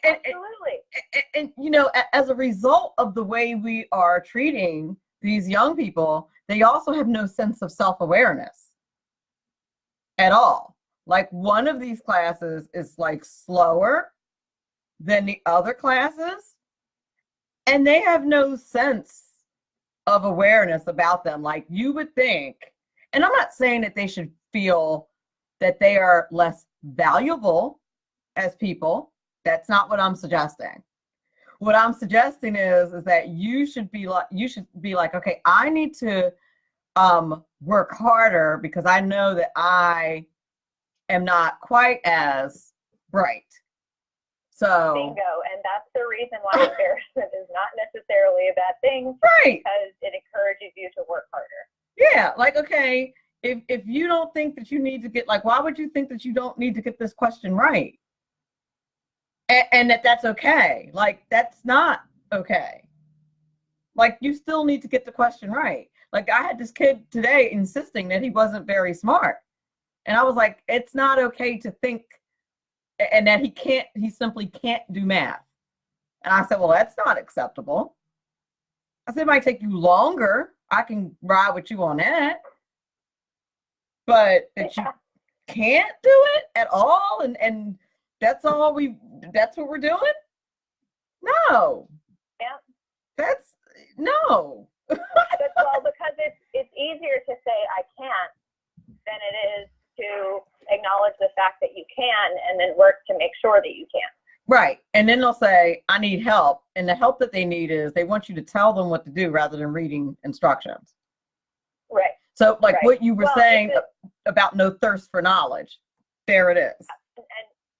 Absolutely. And you know, as a result of the way we are treating these young people, they also have no sense of self-awareness at all. Like one of these classes is like slower than the other classes, and they have no sense of awareness about them. Like you would think, and I'm not saying that they should feel that they are less valuable as people. That's not what I'm suggesting. What I'm suggesting is that you should be like, okay, I need to work harder because I know that I am not quite as bright. So bingo, and that's the reason why embarrassment is not necessarily a bad thing, right? Because it encourages you to work harder. Yeah, like okay, if you don't think that you need to get, like, why would you think that you don't need to get this question right? And that's okay. Like that's not okay. Like you still need to get the question right. Like I had this kid today insisting that he wasn't very smart, and I was like, it's not okay to think. And that he simply can't do math. And I said, well, that's not acceptable. I said, it might take you longer. I can ride with you on that. But that you can't do it at all, and that's what we're doing? No. Yeah. That's no. Well, because it's easier to say I can't than it is to acknowledge the fact that you can and then work to make sure that you can. Right. And then they'll say, I need help. And the help that they need is they want you to tell them what to do rather than reading instructions. Right. So like right. what you were saying about no thirst for knowledge, there it is.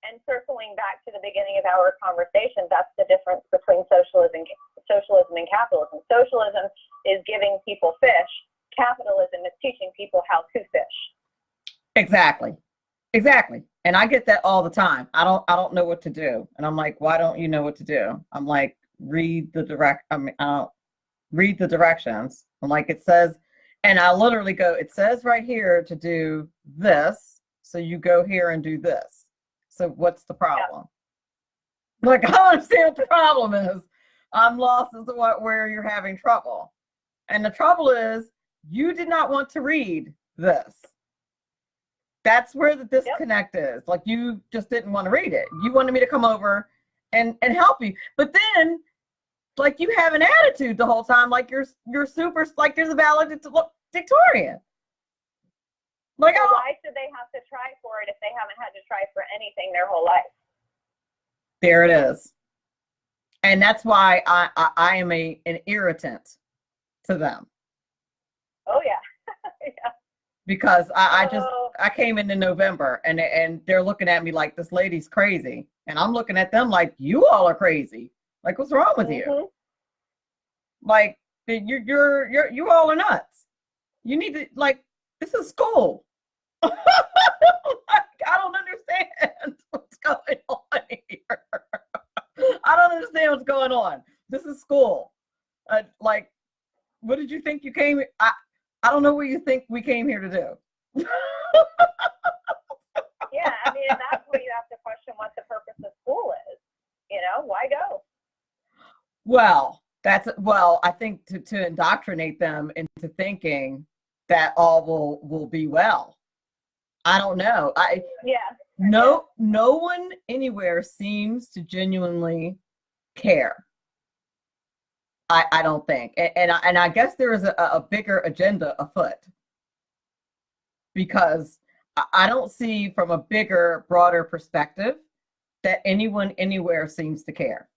And circling back to the beginning of our conversation, that's the difference between socialism and capitalism. Socialism is giving people fish. Capitalism is teaching people how to fish. Exactly. And I get that all the time. I don't know what to do. And I'm like, why don't you know what to do? I'm like, read the directions. I'm like, it says, and I literally go, it says right here to do this. So you go here and do this. So what's the problem? Yeah. Like, I don't understand what the problem is. I'm lost as to where you're having trouble. And the trouble is you did not want to read this. That's where the disconnect is. Like you just didn't want to read it. You wanted me to come over and help you. But then like you have an attitude the whole time, like you're super, like you're the valedictorian. Like, well, why should they have to try for it if they haven't had to try for anything their whole life? There it is. And that's why I am an irritant to them. Oh yeah. Yeah. Because I came into November and they're looking at me like this lady's crazy. And I'm looking at them like, you all are crazy. Like, what's wrong with you? Like, you all are nuts. You need to, like, this is school. Like, I don't understand what's going on here. I don't understand what's going on. This is school. Like, what did you think you came? I don't know what you think we came here to do. Yeah, I mean, that's where you have to question what the purpose of school is. You know, why go? Well, I think to indoctrinate them into thinking that all will be well. I don't know. No one anywhere seems to genuinely care. I don't think, and I guess there is a bigger agenda afoot, because I don't see from a bigger, broader perspective that anyone anywhere seems to care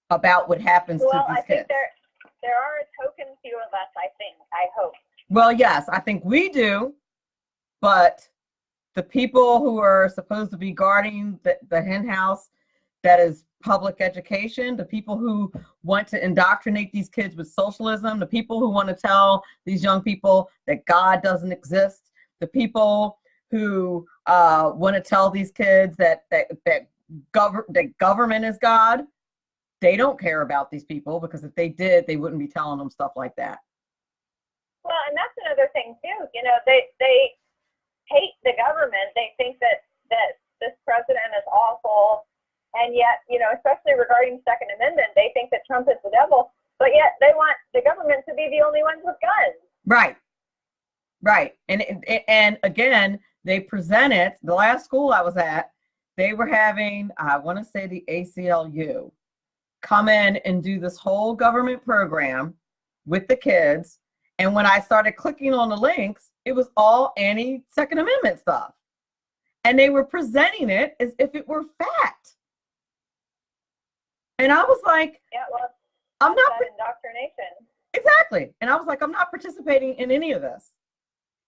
about what happens to these kids. Well, I think there are a token few of us, I hope. Well, yes, I think we do, but the people who are supposed to be guarding the hen house that is public education, the people who want to indoctrinate these kids with socialism, the people who want to tell these young people that God doesn't exist, the people who want to tell these kids that government is God, they don't care about these people, because if they did, they wouldn't be telling them stuff like that. Well, and that's another thing too. You know, they hate the government. They think that this president is awful. And yet, you know, especially regarding the Second Amendment, they think that Trump is the devil, but yet they want the government to be the only ones with guns. Right. Right. And again, they presented, the last school I was at, they were having, I want to say the ACLU, come in and do this whole government program with the kids. And when I started clicking on the links, it was all anti-Second Amendment stuff. And they were presenting it as if it were fact. And I was like, yeah, well, I'm not indoctrination. Exactly. And I was like, I'm not participating in any of this.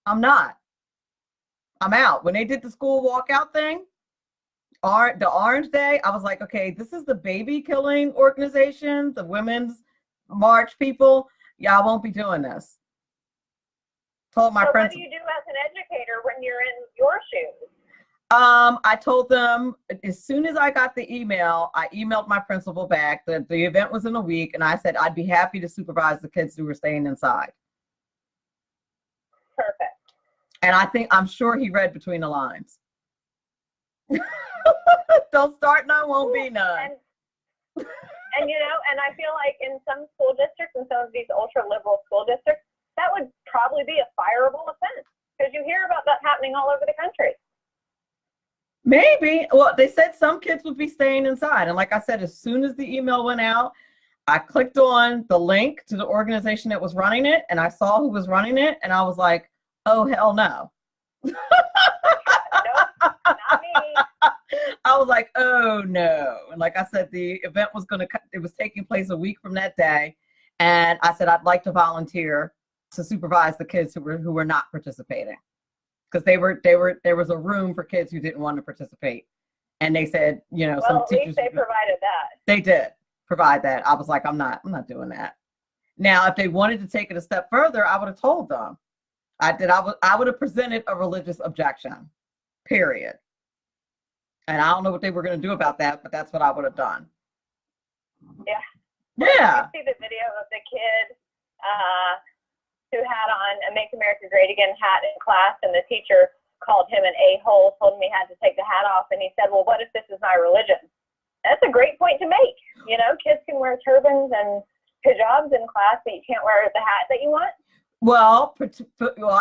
I'm not. I'm out. When they did the school walkout thing, the Orange Day, I was like, okay, this is the baby killing organization, the women's march people. Yeah, I won't be doing this. Told my So friends. what do you do as an educator when you're in your shoes? I told them as soon as I got the email, I emailed my principal back that the event was in a week, and I said I'd be happy to supervise the kids who were staying inside. Perfect. And I'm sure he read between the lines. Don't start none, won't be none. And you know, and I feel like in some school districts and some of these ultra liberal school districts, that would probably be a fireable offense because you hear about that happening all over the country. Maybe. Well, they said some kids would be staying inside. And like I said, as soon as the email went out, I clicked on the link to the organization that was running it, and I saw who was running it, and I was like, oh, hell no. Nope, not me. I was like, oh, no. And like I said, the event was it was taking place a week from that day. And I said, I'd like to volunteer to supervise the kids who were not participating. Because there was a room for kids who didn't want to participate, and they said, you know, well, some at teachers. least they provided that. They did provide that. I was like, I'm not doing that. Now, if they wanted to take it a step further, I would have told them. I would have presented a religious objection. Period. And I don't know what they were going to do about that, but that's what I would have done. Yeah. Yeah. Did you see the video of the kid who had on a Make America Great Again hat in class, and the teacher called him an a-hole, told him he had to take the hat off, and he said, well, what if this is my religion? That's a great point to make. You know, kids can wear turbans and hijabs in class, but you can't wear the hat that you want. Well,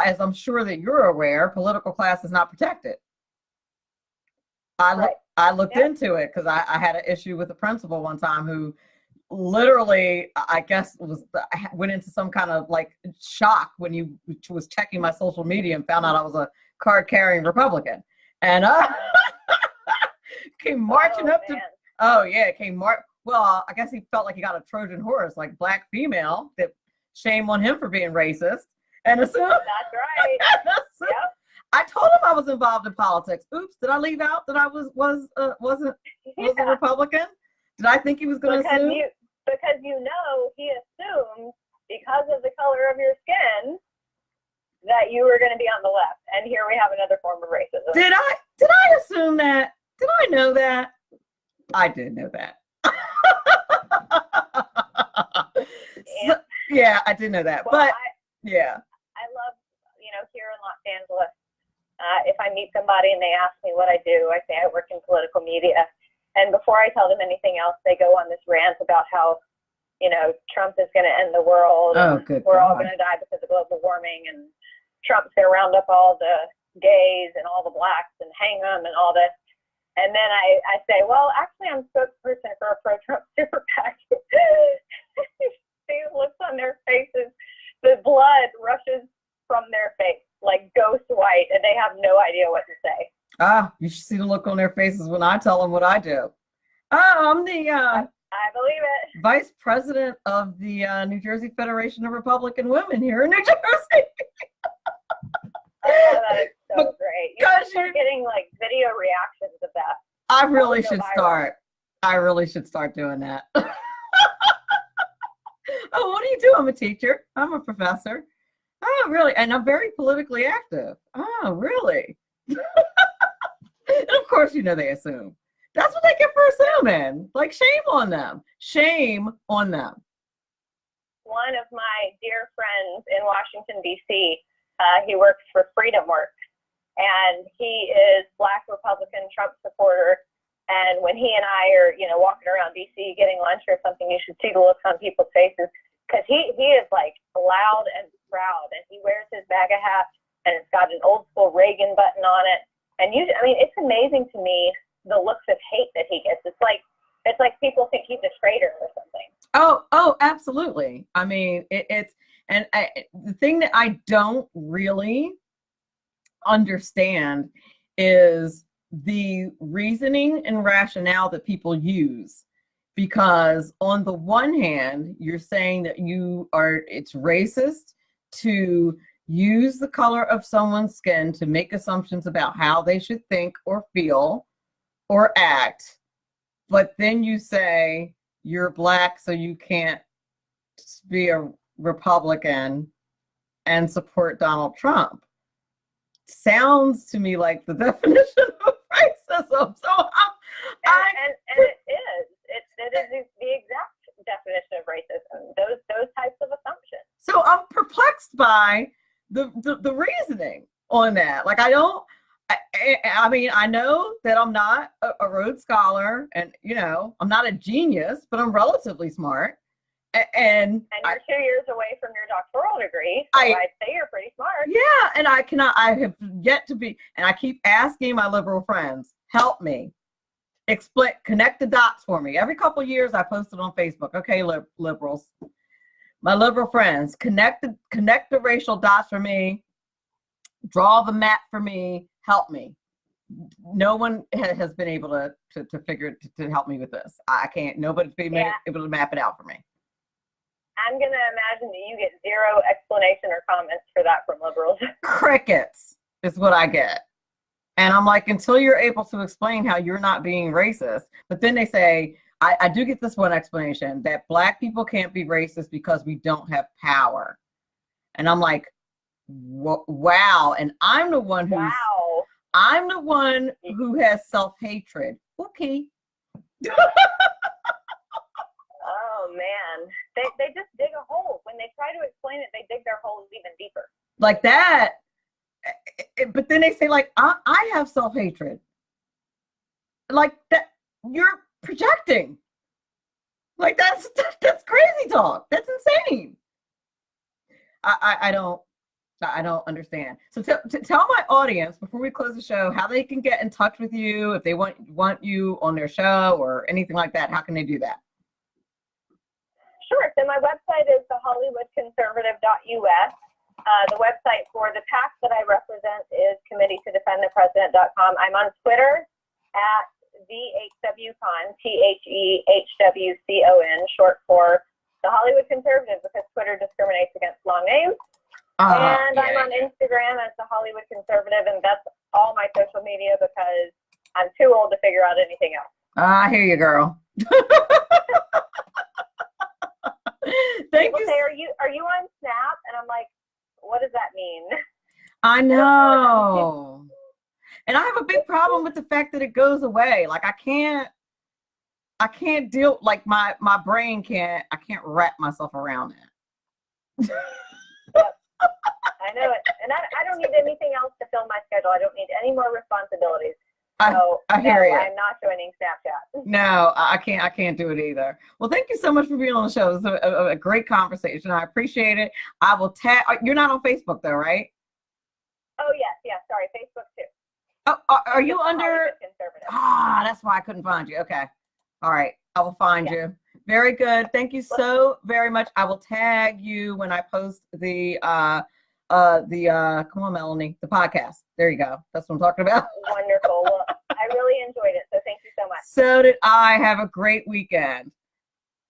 as I'm sure that you're aware, political class is not protected. I looked into it because I had an issue with the principal one time who literally, I guess, went into some kind of like shock when he was checking my social media and found out I was a card-carrying Republican, and came marching up to. Oh yeah, Well, I guess he felt like he got a Trojan horse, like black female. That shame on him for being racist. And as soon, that's right. Yep. I told him I was involved in politics. Oops, did I leave out that I wasn't a Republican? Did I think he was going to assume? Because you know he assumed because of the color of your skin that you were going to be on the left, and here we have another form of racism. Did I assume that? Did I know that? I did know that. Yeah, I did know that. Well, but yeah. I love, you know, here in Los Angeles, if I meet somebody and they ask me what I do, I say I work in political media. And before I tell them anything else, they go on this rant about how, you know, Trump is going to end the world. Oh, and good we're all God. going to die because of global warming. And Trump's going to round up all the gays and all the blacks and hang them and all this. And then I say, well, actually, I'm spokesperson for a pro-Trump super PAC. See the looks on their faces. The blood rushes from their face like ghost white, and they have no idea what to say. You should see the look on their faces when I tell them what I do. I'm the I believe it. vice president of the New Jersey Federation of Republican Women here in New Jersey. Oh, that is so great. You should start getting like video reactions of that. I really should start. I really should start doing that. Oh, what do you do? I'm a teacher. I'm a professor. Oh, really? And I'm very politically active. Oh, really? And of course, you know, they assume. That's what they get for assuming. Like, shame on them. Shame on them. One of my dear friends in Washington, D.C., he works for Freedom Works. and he is Black Republican Trump supporter. And when he and I are, walking around DC getting lunch or something, you should see the looks on people's faces, because he is like loud and proud, and he wears his MAGA hat, and it's got an old school Reagan button on it. And it's amazing to me the looks of hate that he gets. It's like people think he's a traitor or something. Oh, absolutely. I mean, the thing that I don't really understand is the reasoning and rationale that people use, because on the one hand, you're saying that it's racist to use the color of someone's skin to make assumptions about how they should think or feel or act, but then you say you're Black, so you can't be a Republican and support Donald Trump. Sounds to me like the definition of racism. So and it is. It is the exact definition of racism. Those types of assumptions. So I'm perplexed by the reasoning on that. Like, I mean, I know that I'm not a Rhodes Scholar, and I'm not a genius, but I'm relatively smart. And you're 2 years away from your doctoral degree, so I'd say you're pretty smart. Yeah, and I have yet to be, and I keep asking my liberal friends, help me, connect the dots for me. Every couple of years I post it on Facebook. Okay, liberals, my liberal friends, connect the racial dots for me, draw the map for me, help me. No one has been able to figure to help me with this. I can't. Nobody's been able to map it out for me. I'm going to imagine that you get zero explanation or comments for that from liberals. Crickets is what I get. And I'm like, until you're able to explain how you're not being racist. But then they say, I do get this one explanation, that Black people can't be racist because we don't have power. And I'm like, wow. And I'm the one who has self-hatred. Okay. Oh man, they just dig a hole. When they try to explain it, they dig their holes even deeper. Like that. But then they say, like, I have self-hatred. Like that, you're projecting. Like that's crazy talk. That's insane. I don't understand. So tell my audience before we close the show how they can get in touch with you if they want you on their show or anything like that. How can they do that? Sure. So my website is thehollywoodconservative.us. The website for the PAC that I represent is committeetodefendthepresident.com. I'm on Twitter at TheHWCon, THEHWCON, short for the Hollywood Conservative, because Twitter discriminates against long names. And I'm on Instagram as the Hollywood Conservative, and that's all my social media because I'm too old to figure out anything else. I hear you, girl. Thank you. Say, are you on Snap? And I'm like, what does that mean? I know. And I have a big problem with the fact that it goes away. Like I can't deal, like my brain can't wrap myself around it. Yep. I know it. And I don't need anything else to fill my schedule. I don't need any more responsibilities. So I hear you. I'm not joining Snapchat. No, I can't do it either. Well, thank you so much for being on the show. It's a great conversation. I appreciate it. I will tag. You're not on Facebook though, right? Oh yes. Sorry, Facebook too. Oh, are you under? That's why I couldn't find you. Okay. All right. I will find you. Very good. Thank you so very much. I will tag you when I post the come on, Melanie, the podcast. There you go. That's what I'm talking about. Wonderful. Well, I really enjoyed it. So thank you so much. So did I. Have a great weekend.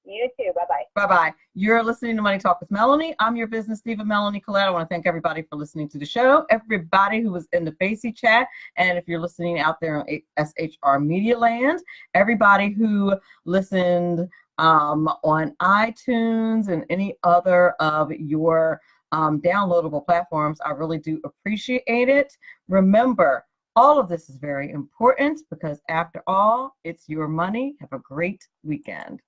You too. Bye-bye. Bye-bye. You're listening to Money Talk with Melanie. I'm your business diva, Melanie Collette. I want to thank everybody for listening to the show, everybody who was in the Facey chat, and if you're listening out there on SHR Media Land, everybody who listened on iTunes and any other of your downloadable platforms. I really do appreciate it. Remember, all of this is very important because after all, it's your money. Have a great weekend.